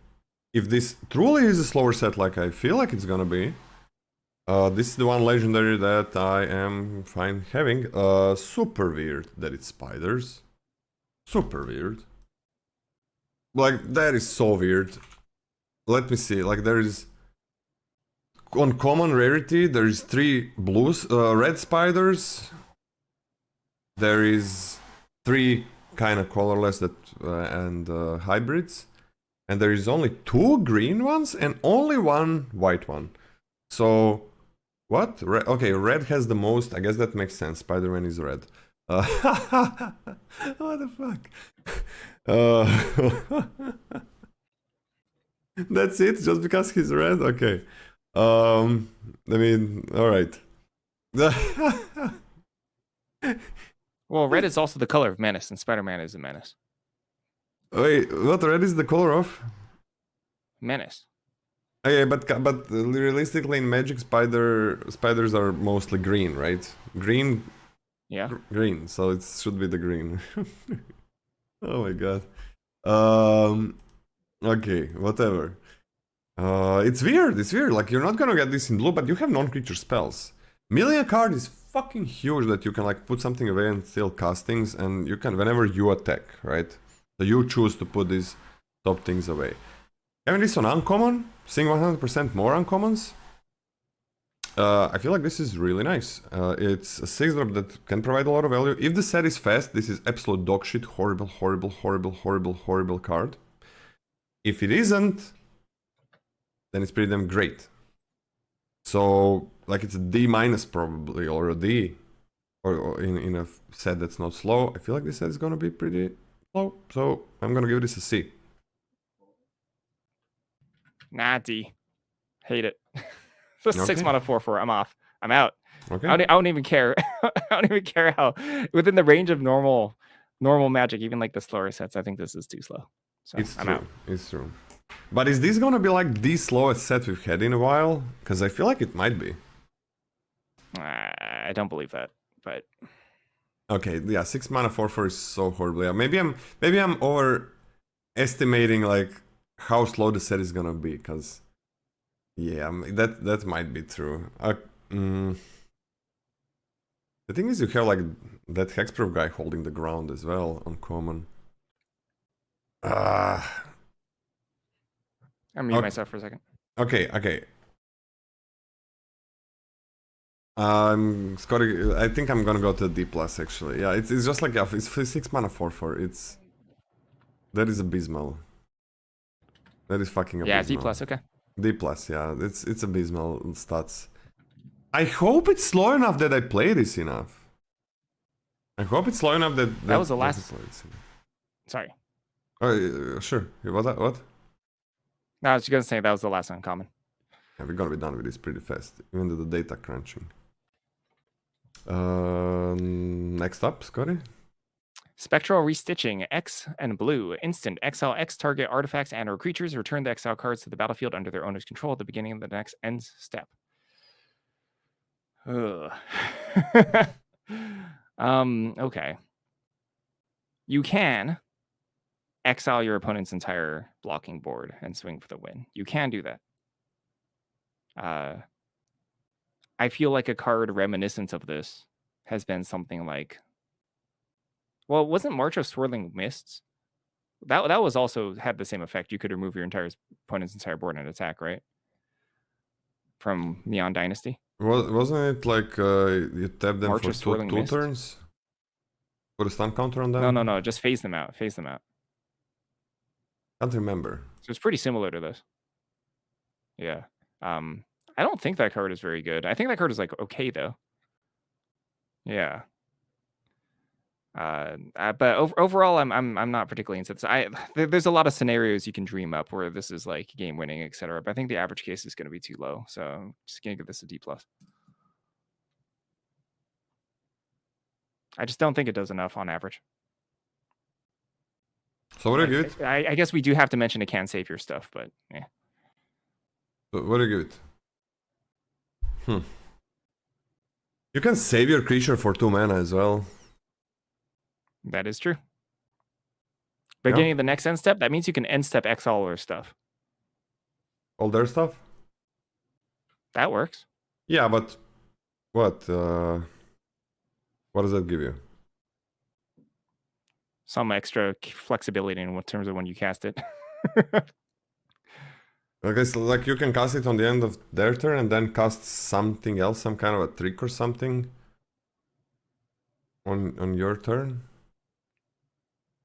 If this truly is a slower set like I feel like it's gonna be, this is the one legendary that I am fine having. Super weird that it's spiders. Super weird. Like, that is so weird. Let me see, like there is... On common rarity, there is 3 red spiders. There is 3 kind of colorless and hybrids. And there is only 2 green ones and only 1 white one. So, what? Okay, red has the most. I guess that makes sense. Spider-Man is red. What the fuck? That's it? Just because he's red? Okay. I mean, alright. Well, red is also the color of menace, and Spider-Man is a menace. Wait, what? Red is the color of? Menace. Okay, but realistically in Magic, spiders are mostly green, right? Green. Yeah. Green, so it should be the green. Oh my god. Okay, whatever. It's weird. Like, you're not gonna get this in blue, but you have non-creature spells. Milling a card is fucking huge that you can like put something away and still cast things, and you can whenever you attack, right? So you choose to put these top things away. Having this on uncommon, seeing 100% more uncommons, I feel like this is really nice. It's a 6-drop that can provide a lot of value. If the set is fast, this is absolute dog shit. Horrible card. If it isn't, then it's pretty damn great. So, like, it's a D- probably, or a D. Or in a set that's not slow. I feel like this set is gonna be pretty slow. So, I'm gonna give this a C. Nah, D. Hate it. So Okay. 6 mana 4/4. I'm off. I'm out. Okay. I don't even care. I don't even care how within the range of normal Magic, even like the slower sets. I think this is too slow. So It's I'm true. out. It's true. But is this gonna be like the slowest set we've had in a while? Because I feel like it might be. I don't believe that, but Okay, yeah, 6 mana 4/4 is so horrible. Yeah, maybe I'm overestimating like how slow the set is gonna be, because Yeah, that might be true. The thing is, you have like that hexproof guy holding the ground as well on common. I'll mute Okay. myself for a second. Okay. Scotty, I think I'm gonna go to D plus actually. Yeah, it's just like it's 6 mana 4/4. That is abysmal. That is fucking abysmal. Yeah, D plus. Okay. D plus. Yeah, it's abysmal stats. I hope it's slow enough that I play this enough. I hope it's slow enough that was the last. Sorry. Oh, sure. What? No, I was just gonna say that was the last uncommon. Yeah, we're gonna be done with this pretty fast, even to the data crunching. Next up, Scotty. Spectral Restitching, X and blue. Instant. Exile X target artifacts and or creatures. Return the exile cards to the battlefield under their owner's control at the beginning of the next end step. Ugh. Okay. You can exile your opponent's entire blocking board and swing for the win. You can do that. I feel like a card reminiscent of this has been something like, well, wasn't March of Swirling Mists? That was also had the same effect. You could remove your opponent's entire board and attack, right? From Neon Dynasty. Wasn't it like you tap them March for of Swirling two Mist? turns? Put a stun counter on them? No. Just phase them out. Phase them out. Can't remember. So it's pretty similar to this. Yeah. I don't think that card is very good. I think that card is like okay though. Yeah. But overall, I'm not particularly into this. There's a lot of scenarios you can dream up where this is like game winning, etc. But I think the average case is going to be too low, so I'm just gonna give this a D plus. I just don't think it does enough on average. So what do you give it? I guess we do have to mention it can save your stuff, but yeah. So what do you give it? You can save your creature for 2 mana as well. That is true. Beginning of the next end step, that means you can end step exile all their stuff. All their stuff? That works. Yeah, but what? What does that give you? Some extra flexibility in terms of when you cast it. Okay, so like you can cast it on the end of their turn and then cast something else, some kind of a trick or something on your turn.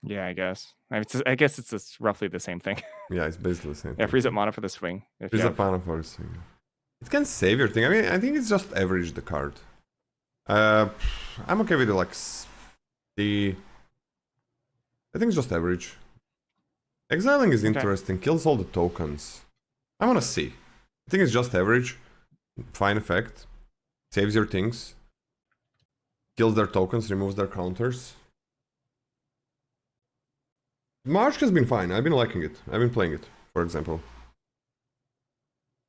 Yeah, I guess. I guess it's roughly the same thing. Yeah, it's basically the same. Yeah, freeze up mana for the swing. Freeze up mana for the swing. It can save your thing. I mean, I think it's just average the card. I'm okay with it, like I think it's just average. Exiling is interesting. Kills all the tokens. I want to see. I think it's just average. Fine effect. Saves your things. Kills their tokens, removes their counters. March has been fine. I've been liking it. I've been playing it, for example.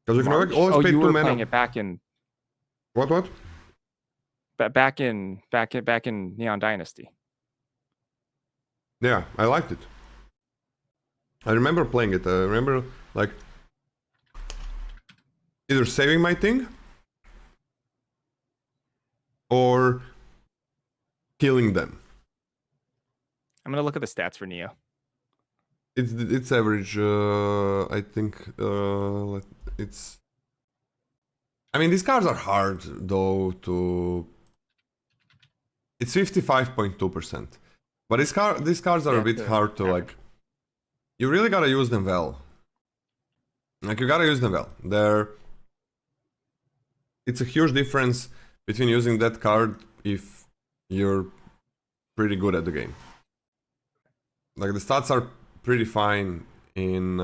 Because you can always pay 2 mana. Playing it back in What? Back in Neon Dynasty. Yeah, I liked it. I remember playing it. I remember like either saving my thing or killing them. I'm gonna look at the stats for Neo. It's average. I think it's. I mean, these cards are hard though to. It's 55.2%, but these cards are a bit hard to like. You really gotta use them well. Like you gotta use them well. It's a huge difference between using that card if you're pretty good at the game. Like the stats are pretty fine in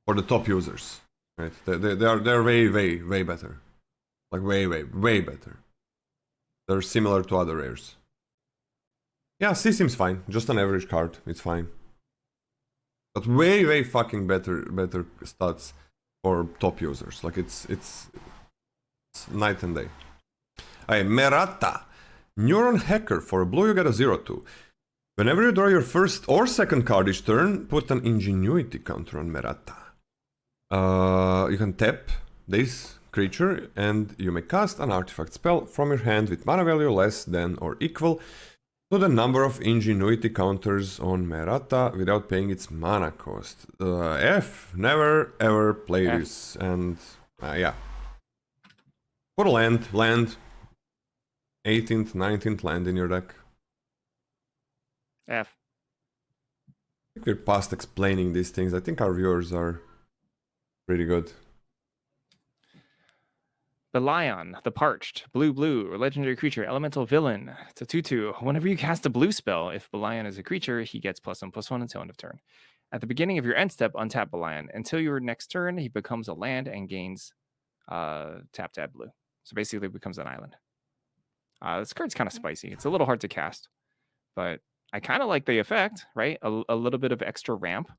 for the top users, right? They're way better, like way better. They're similar to other rares. Yeah, C seems fine. Just an average card, it's fine. But way fucking better stats for top users. Like it's night and day. Hey, Merata, Neuron Hacker. For a blue, you get a 0/2. Whenever you draw your first or second card each turn, put an Ingenuity counter on Merata. You can tap this creature and you may cast an artifact spell from your hand with mana value less than or equal to the number of ingenuity counters on Merata without paying its mana cost. Never ever play this. And yeah. Put a land. 18th, 19th land in your deck. F. I think we're past explaining these things. I think our viewers are pretty good. Belion, the Parched, blue, legendary creature, elemental villain. It's a 2/2. Whenever you cast a blue spell, if Belion is a creature, he gets +1/+1 until end of turn. At the beginning of your end step, untap Belion. Until your next turn, he becomes a land and gains tap blue. So basically, it becomes an island. This card's kind of spicy. It's a little hard to cast, but I kind of like the effect, right? A little bit of extra ramp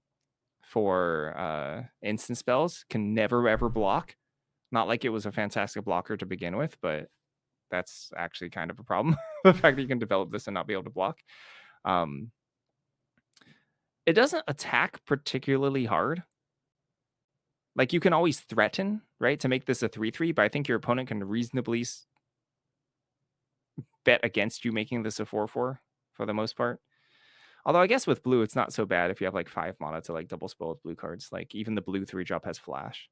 for instant spells. Can never ever block. Not like it was a fantastic blocker to begin with, but that's actually kind of a problem. The fact that you can develop this and not be able to block. It doesn't attack particularly hard. Like, you can always threaten, right, to make this a 3/3, but I think your opponent can reasonably bet against you making this a 4/4 for the most part. Although I guess with blue, it's not so bad if you have like 5 mana to like double spell with blue cards. Like, even the blue 3-drop has flash.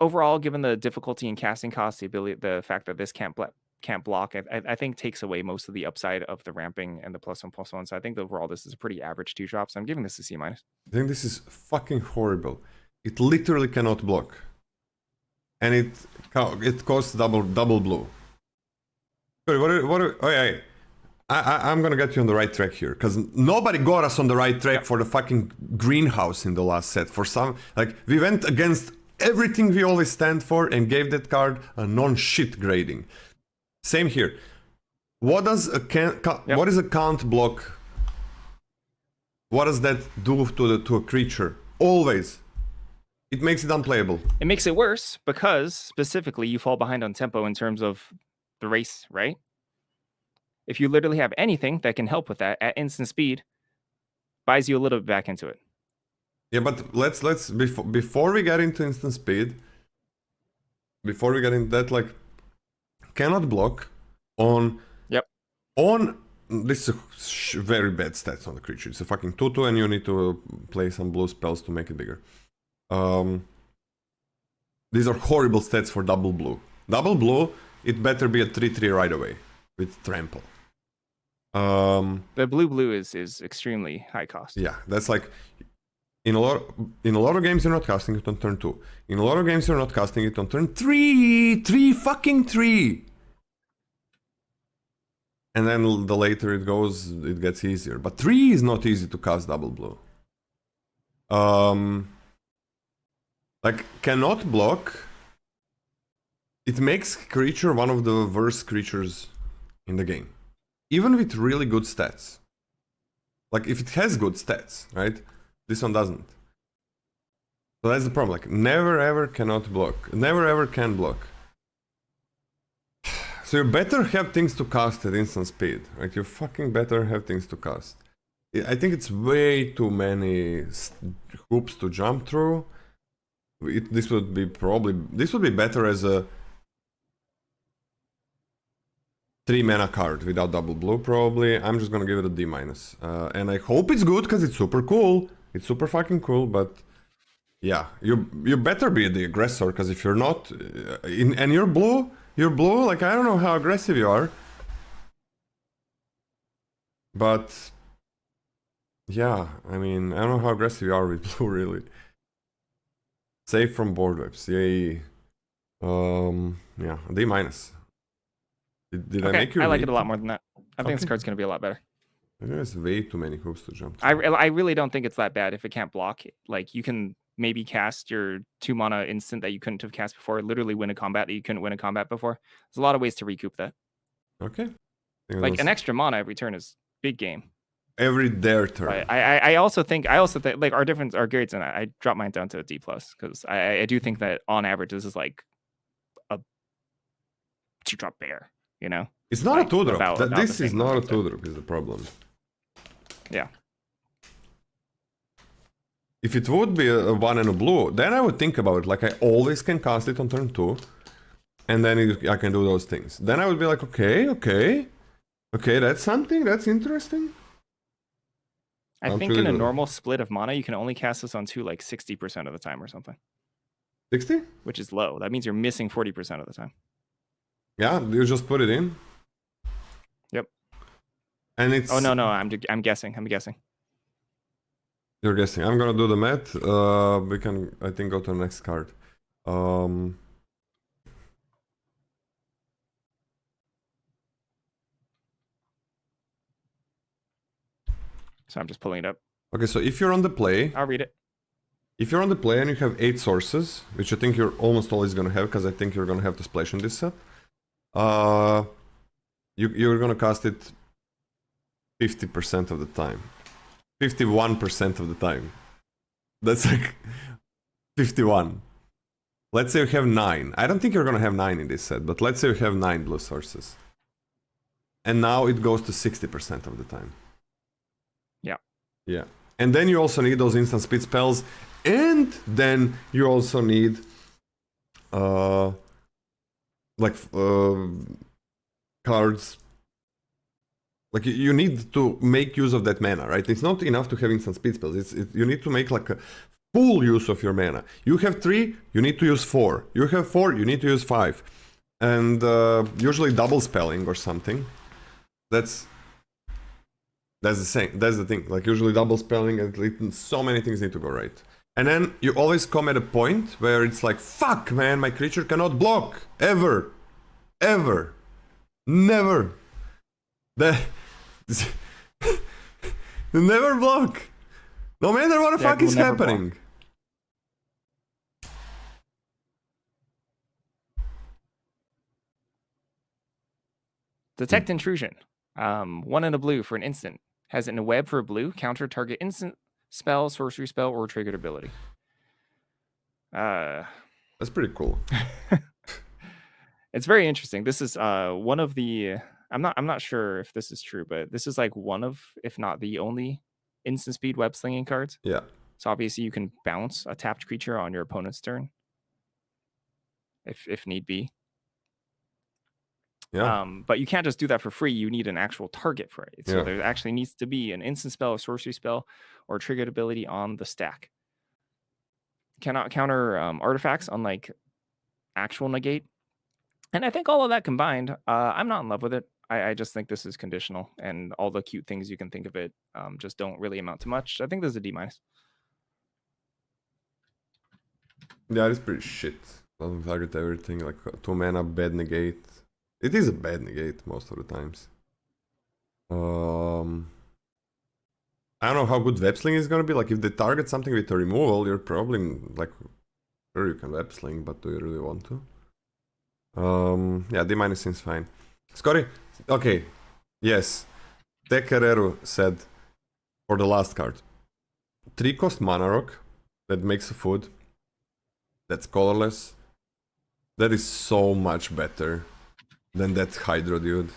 Overall, given the difficulty in casting costs, the fact that this can't block, I think takes away most of the upside of the ramping and the +1/+1. So I think overall this is a pretty average 2-drop. So I'm giving this a C-. I think this is fucking horrible. It literally cannot block, and it costs double blue. I'm gonna get you on the right track here, because nobody got us on the right track for the fucking greenhouse in the last set. For some, like, we went against everything we always stand for and gave that card a non-shit grading. Same here. What does what is a can't block? What does that do to a creature? Always. It makes it unplayable. It makes it worse because specifically you fall behind on tempo in terms of the race, right? If you literally have anything that can help with that at instant speed, buys you a little bit back into it. Yeah, but let's before we get into instant speed, before we get into that, like, cannot block on this is a very bad stats on the creature. It's a fucking 2/2 and you need to play some blue spells to make it bigger. These are horrible stats for double blue. Double blue, it better be a 3/3 right away with trample. The blue is extremely high cost. Yeah, that's like in a lot of games you're not casting it on turn 2. In a lot of games you're not casting it on turn 3. 3. And then the later it goes, it gets easier. But 3 is not easy to cast double blue. Like, cannot block. It makes creature one of the worst creatures in the game. Even with really good stats. Like, if it has good stats, right? This one doesn't. So that's the problem. Like, never ever cannot block. Never ever can block. So you better have things to cast at instant speed. Right? You fucking better have things to cast. I think it's way too many hoops to jump through. This would be better as a 3-mana card without double blue, probably. I'm just gonna give it a D-. And I hope it's good, because it's super cool. It's super fucking cool, but yeah, you better be the aggressor, because if you're not, and you're blue, like, I don't know how aggressive you are. But yeah, I mean, I don't know how aggressive you are with blue, really. Save from board webs, yay. Yeah, D-. Did I make you? I like it a lot more than that. I think this card's going to be a lot better. I think there's way too many hoops to jump through. I really don't think it's that bad if it can't block. Like, you can maybe cast your 2 mana instant that you couldn't have cast before, literally win a combat that you couldn't win a combat before. There's a lot of ways to recoup that. Okay. Like, an extra mana every turn is big game. Every dare turn. Right. I also think like our grades, and I dropped mine down to a D+, because I do think that on average this is like a 2-drop bear. You know, it's not like, a 2-drop. This is not a 2-drop is the problem. Yeah. if it would be a 1 and a blue, then I would think about it. Like I always can cast it on turn 2. And then I can do those things. Then I would be like, okay, that's something, that's interesting. I think in a normal split of mana, you can only cast this on 2 like 60% of the time or something. 60? Which is low. That means you're missing 40% of the time. Yeah, you just put it in. Yep. And it's... Oh, no, I'm guessing. You're guessing. I'm gonna do the math. We can, I think, go to the next card. So I'm just pulling it up. Okay, so if you're on the play... I'll read it. If you're on the play and you have 8 sources, which I think you're almost always gonna have, because I think you're gonna have to splash in this set, you're gonna cast it 50% of the time. 51% of the time. That's like 51. Let's say you have 9. I don't think you're gonna have 9 in this set, but let's say you have 9 blue sources. And now it goes to 60% of the time. Yeah. Yeah. And then you also need those instant speed spells. And then you also need cards. Like you need to make use of that mana, right? It's not enough to have instant speed spells. You need to make like a full use of your mana. You have 3, you need to use 4. You have 4, you need to use 5. And usually double spelling or something. That's the same. That's the thing. Like usually double spelling, and so many things need to go right. And then you always come at a point where it's like, fuck, man, my creature cannot block ever, never. They never block, no matter what the fuck is happening. Block. Detect intrusion. 1 and a blue for an instant. Has in a web for a blue. Counter target instant spell, sorcery spell, or triggered ability. That's pretty cool. It's very interesting. This is one of the. I'm not sure if this is true, but this is like one of, if not the only, instant speed web slinging cards. Yeah. So obviously you can bounce a tapped creature on your opponent's turn, if need be. Yeah. But you can't just do that for free. You need an actual target for it. So there actually needs to be an instant spell, a sorcery spell, or a triggered ability on the stack. Cannot counter artifacts, unlike actual negate. And I think all of that combined, I'm not in love with it. I just think this is conditional, and all the cute things you can think of it just don't really amount to much. I think this is a D-. Yeah, it's pretty shit. Doesn't target everything, like 2 mana, bad negate. It is a bad negate most of the times. I don't know how good web sling is gonna be. Like if they target something with a removal, you're probably like, sure you can web sling, but do you really want to? Yeah, D- seems fine. Scotty, okay, yes. Tekereru said for the last card, 3-cost mana rock that makes a food that's colorless. That is so much better than that Hydro dude.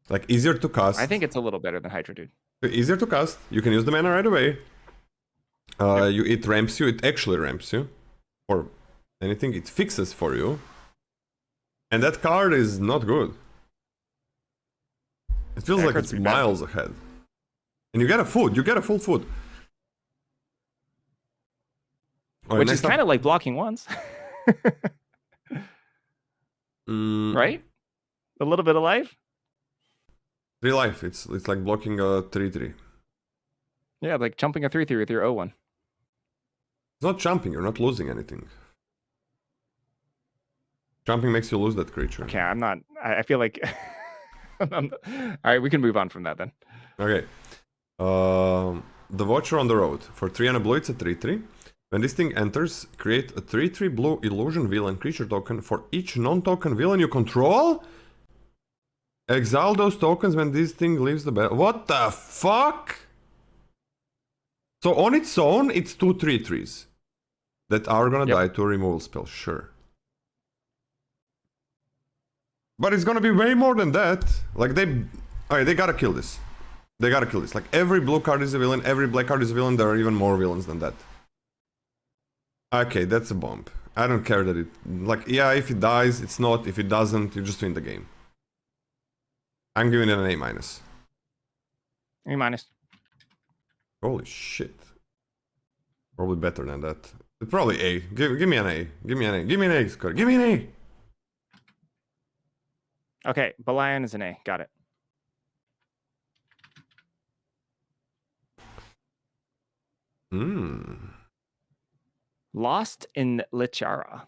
Like easier to cast. I think it's a little better than Hydro dude. Easier to cast. You can use the mana right away. It ramps you. It actually ramps you. Or anything. It fixes for you. And that card is not good. It feels like it's miles ahead. And you get a food. You get a full food. Which is kind of like blocking once. Right? A little bit of life? 3 life. It's like blocking a 3/3. Yeah, like jumping a 3/3 with your 0/1. It's not jumping. You're not losing anything. Jumping makes you lose that creature. Okay, I'm not. I feel like. All right, we can move on from that then. Okay. The Watcher on the Road. For 3 and a blue, it's a 3/3. When this thing enters, create a 3/3 blue illusion villain creature token for each non-token villain you control. Exile those tokens when this thing leaves the battle. What the fuck? So on its own, it's 2 3/3s that are gonna die to a removal spell, sure. But it's gonna be way more than that. Like they gotta kill this. They gotta kill this. Like, every blue card is a villain, every black card is a villain, there are even more villains than that. Okay, that's a bomb. I don't care that it... Like, yeah, if it dies, it's not. If it doesn't, you just win the game. I'm giving it an A-. A-. Holy shit. Probably better than that. Probably A. Give me an A. Give me an A. Give me an A score. Give me an A! Okay, Belian is an A. Got it. Lost in Lichara.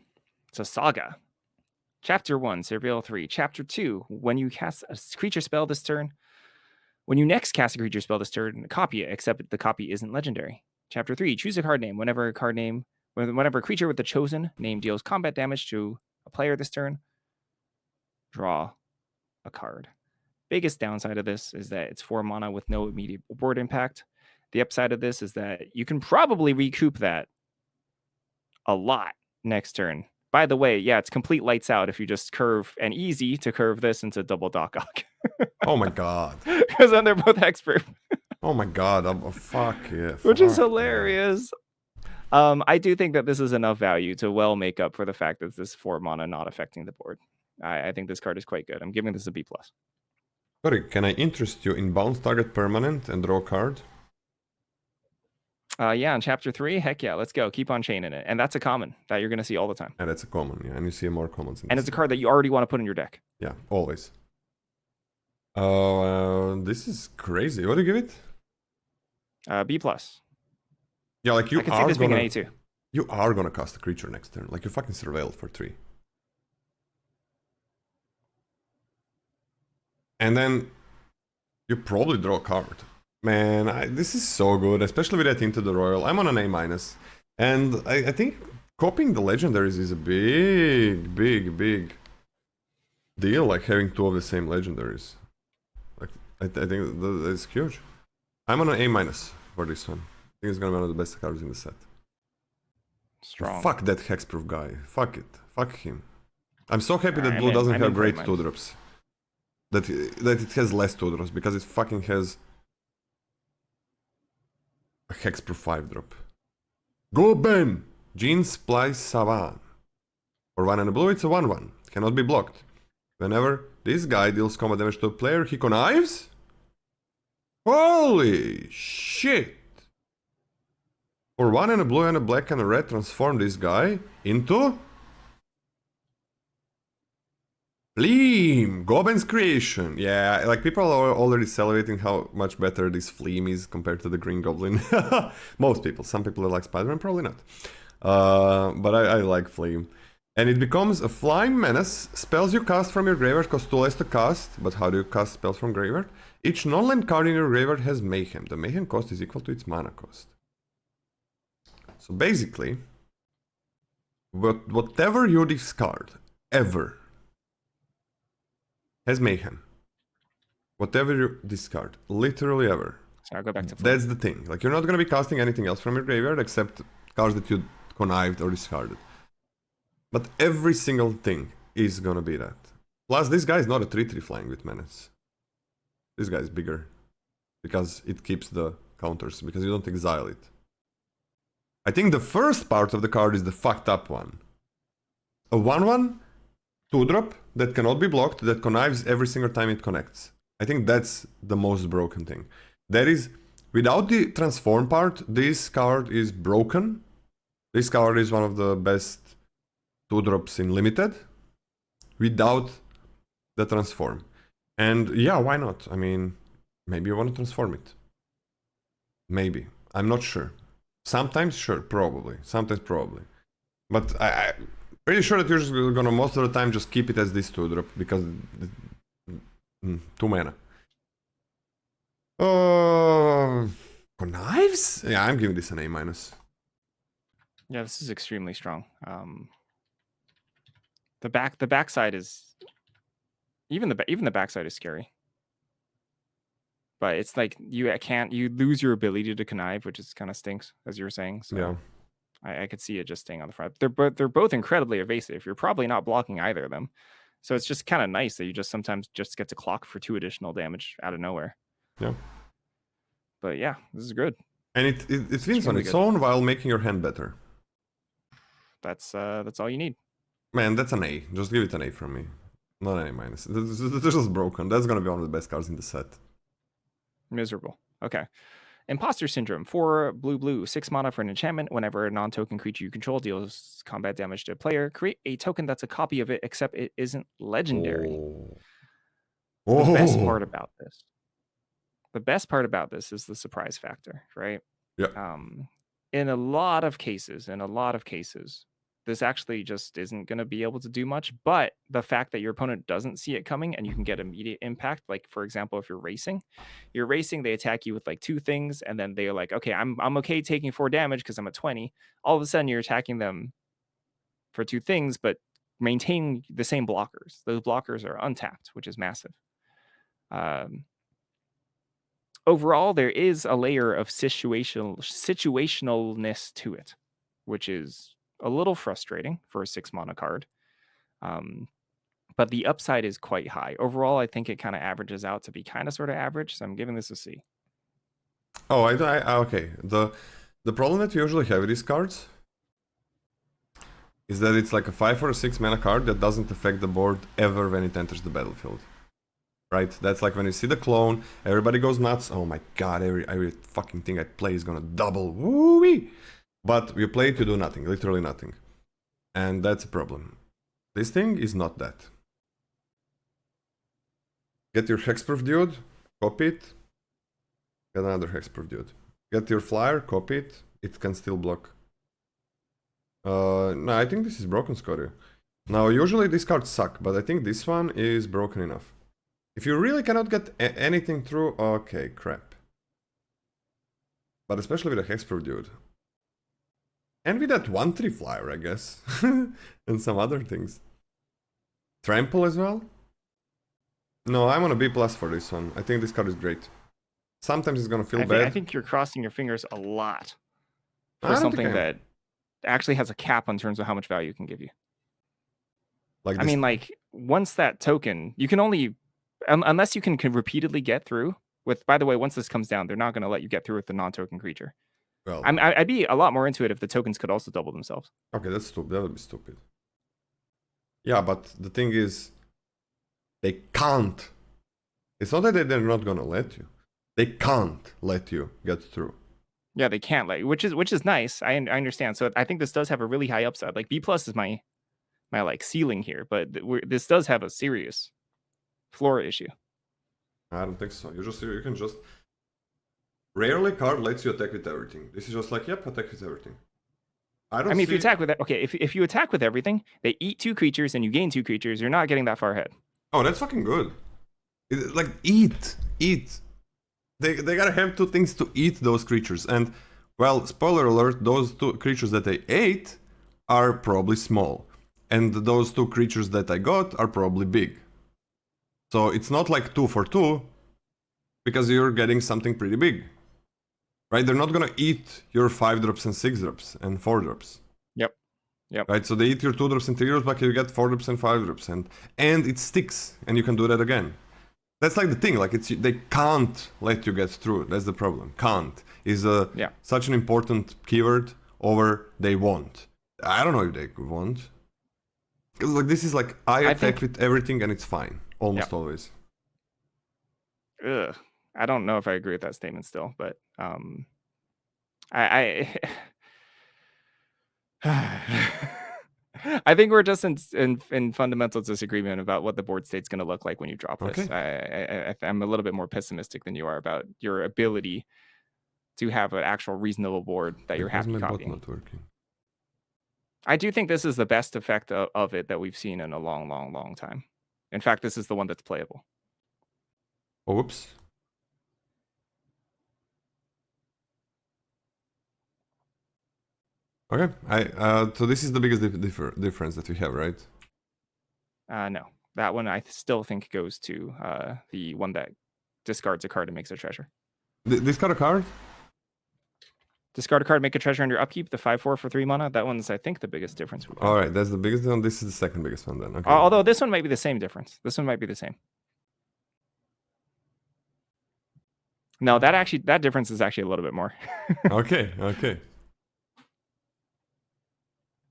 It's a saga. Chapter 1, Surveil 3. Chapter 2, when you cast a creature spell this turn. When you next cast a creature spell this turn, copy it, except the copy isn't legendary. Chapter 3, choose a card name. Whenever a creature with the chosen name deals combat damage to a player this turn, draw a card. Biggest downside of this is that it's 4 mana with no immediate board impact. The upside of this is that you can probably recoup that a lot next turn. By the way, yeah, it's complete lights out if you just curve and easy to curve this into double Dock. Oh my god. Because then they're both hexproof. Oh my god. Fuck yeah. Which is hilarious. I do think that this is enough value to well make up for the fact that this 4 mana not affecting the board. I think this card is quite good. I'm giving this a B+. Sorry, can I interest you in bounce target permanent and draw a card? Yeah, in chapter 3, heck yeah, let's go. Keep on chaining it. And that's a common that you're going to see all the time. And that's a common, yeah. And you see more commons in and it's a card that you already want to put in your deck. Yeah, always. This is crazy. What do you give it? B+. Yeah, like you I could see this being an A2. You are gonna cast a creature next turn. Like, you fucking surveilled for 3. And then you probably draw a card. Man, this is so good, especially with that Into the Royal. I'm on an A-. And I think copying the legendaries is a big, big, big deal, like having 2 of the same legendaries. Like, I think that's huge. I'm on an A- for this one. I think it's gonna be one of the best cards in the set. Strong. Fuck that hexproof guy. Fuck it. Fuck him. I'm so happy that blue doesn't have great 2-drops. That it has less 2-drops, because it fucking has a hexproof 5-drop. Go Ben! Jean Splice Savan. For 1 and a blue, it's a 1/1. Cannot be blocked. Whenever this guy deals combat damage to a player, he connives? Holy shit! For 1 and a blue and a black and a red, transform this guy into... Fleam! Goben's creation! Yeah, like, people are already celebrating how much better this Fleam is compared to the Green Goblin. Most people. Some people like Spider-Man, probably not. But I like Fleam. And it becomes a flying menace. Spells you cast from your graveyard cost 2 less to cast. But how do you cast spells from graveyard? Each non-land card in your graveyard has Mayhem. The Mayhem cost is equal to its mana cost. So basically, whatever you discard, ever, has Mayhem. Whatever you discard, literally ever. So I'll go back to Fleam. That's the thing. Like, you're not going to be casting anything else from your graveyard except cards that you connived or discarded. But every single thing is going to be that. Plus, this guy is not a 3/3 flying with menace. This guy is bigger. Because it keeps the counters, because you don't exile it. I think the first part of the card is the fucked up one. A 1/1, 2-drop that cannot be blocked, that connives every single time it connects. I think that's the most broken thing. That is, without the transform part, this card is broken. This card is one of the best 2-drops in Limited. Without the transform. And yeah, why not? I mean, maybe you want to transform it. Maybe. I'm not sure. Sometimes, sure, probably. Sometimes, probably. But I'm pretty sure that you're just gonna most of the time just keep it as this 2-drop, because 2 mana. Knives? Yeah, I'm giving this an A-. Yeah, this is extremely strong. The backside is even the backside is scary. But it's like you lose your ability to connive, which is kind of stinks, as you were saying. So Yeah. I could see it just staying on the front. They're both incredibly evasive. You're probably not blocking either of them. So it's just kind of nice that you just sometimes just get to clock for 2 additional damage out of nowhere. Yeah. But yeah, this is good. And it wins on its own while making your hand better. That's all you need. Man, that's an A. Just give it an A from me. Not an A minus. This is broken. That's gonna be one of the best cards in the set. Miserable. Okay. Imposter Syndrome. 4 blue, 6 mana for an enchantment. Whenever a non-token creature you control deals combat damage to a player, create a token that's a copy of it, except it isn't legendary. Oh. The best part about this. The best part about this is the surprise factor, right? Yeah. In a lot of cases, this actually just isn't going to be able to do much. But the fact that your opponent doesn't see it coming and you can get immediate impact, like for example, if you're racing, they attack you with like 2 things, and then they're like, okay, I'm okay taking 4 damage because I'm at 20. All of a sudden, you're attacking them for 2 things, but maintain the same blockers. Those blockers are untapped, which is massive. Overall, there is a layer of situationalness to it, which is a little frustrating for a 6 mana card. But the upside is quite high. Overall, I think it kind of averages out to be kind of sort of average, so I'm giving this a C. Oh, okay. The problem that you usually have with these cards is that it's like a 5 or a 6 mana card that doesn't affect the board ever when it enters the battlefield. Right? That's like when you see the clone, everybody goes nuts. Oh my god, every fucking thing I play is gonna double. Woo-wee! But you play it to do nothing, literally nothing. And that's a problem. This thing is not that. Get your hexproof dude, copy it. Get another hexproof dude. Get your flyer, copy it. It can still block. No, I think this is broken, Scotty. Now, usually these cards suck, but I think this one is broken enough. If you really cannot get anything through, okay, crap. But especially with a hexproof dude. And with that 1/3 flyer, I guess. And some other things. Trample as well? No, I'm on a B+ for this one. I think this card is great. Sometimes it's gonna feel bad. I think you're crossing your fingers a lot for something that actually has a cap in terms of how much value it can give you. Like I mean, like, once that token, you can only... unless you can repeatedly get through with... By the way, once this comes down, they're not going to let you get through with the non-token creature. Well, I'd be a lot more into it if the tokens could also double themselves. Okay, that's stupid. That would be stupid. Yeah, but the thing is, they can't. It's not that they're not going to let you. They can't let you get through. Yeah, they can't let you, which is nice. I understand. So I think this does have a really high upside. Like B+ is my like ceiling here, but this does have a serious floor issue. I don't think so. You can just... Rarely card lets you attack with everything. This is just like, yep, attack with everything. I mean, if you attack with that, okay, if you attack with everything, they eat 2 creatures and you gain 2 creatures, you're not getting that far ahead. Oh, that's fucking good. Like, eat. They gotta have 2 things to eat those creatures. And, well, spoiler alert, those 2 creatures that they ate are probably small. And those 2 creatures that I got are probably big. So it's not like 2 for 2, because you're getting something pretty big. Right? They're not gonna eat your 5 drops and 6 drops and 4 drops. Yep. Right? So they eat your 2 drops and 3 drops, but you get 4 drops and 5 drops. And it sticks, and you can do that again. That's like the thing, like they can't let you get through. That's the problem. Can't is such an important keyword over they won't. I don't know if they won't. Because like this is like I attack with everything and it's fine. Almost always. Ugh. I don't know if I agree with that statement still, but I think we're just in fundamental disagreement about what the board state's going to look like when you drop this. I'm a little bit more pessimistic than you are about your ability to have an actual reasonable board that you're happy copying. Not working? I do think this is the best effect of it that we've seen in a long time. In fact, this is the one that's playable. Oh, whoops. Okay, so this is the biggest difference that we have, right? No, that one I still think goes to the one that discards a card and makes a treasure. Discard a card? Discard a card, make a treasure under upkeep, the 5/4 for 3 mana. That one's, I think, the biggest difference. Alright, that's the biggest one. This is the second biggest one then. Okay. Although this one might be the same difference. This one might be the same. No, that difference is actually a little bit more. Okay, okay.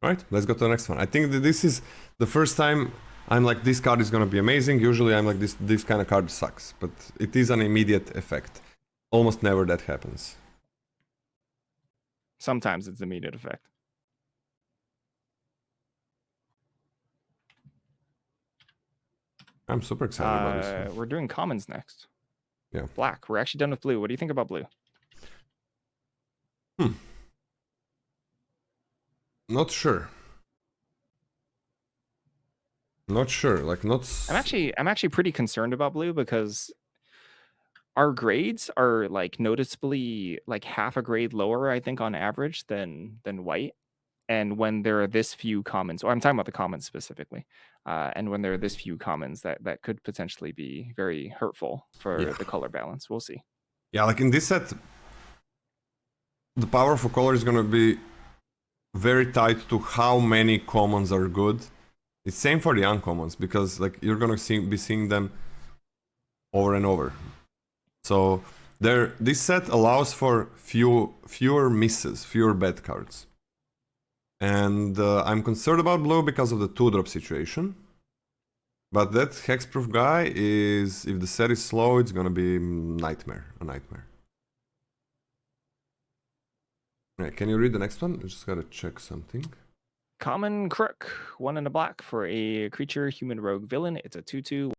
All right, let's go to the next one. I think that this is the first time I'm like, this card is gonna be amazing. Usually I'm like, this kind of card sucks, but it is an immediate effect. Almost never that happens. Sometimes it's immediate effect. I'm super excited about this one. We're doing commons next. Yeah. Black. We're actually done with blue. What do you think about blue? Not sure. Not sure. Like not. I'm actually pretty concerned about blue because our grades are like noticeably like half a grade lower, I think, on average than white. And when there are this few commons, or I'm talking about the commons specifically, and when there are this few commons, that could potentially be very hurtful for the color balance. We'll see. Yeah, like in this set, the power for color is gonna be very tied to how many commons are good. It's same for the uncommons because like you're gonna be seeing them over and over. So this set allows for fewer misses, fewer bad cards. And I'm concerned about blue because of the 2-drop situation. But that hexproof guy is, if the set is slow, it's gonna be a nightmare. Right, can you read the next one? I just gotta check something. Common Crook, 1 and a black for a creature, human rogue villain. It's a 2/2.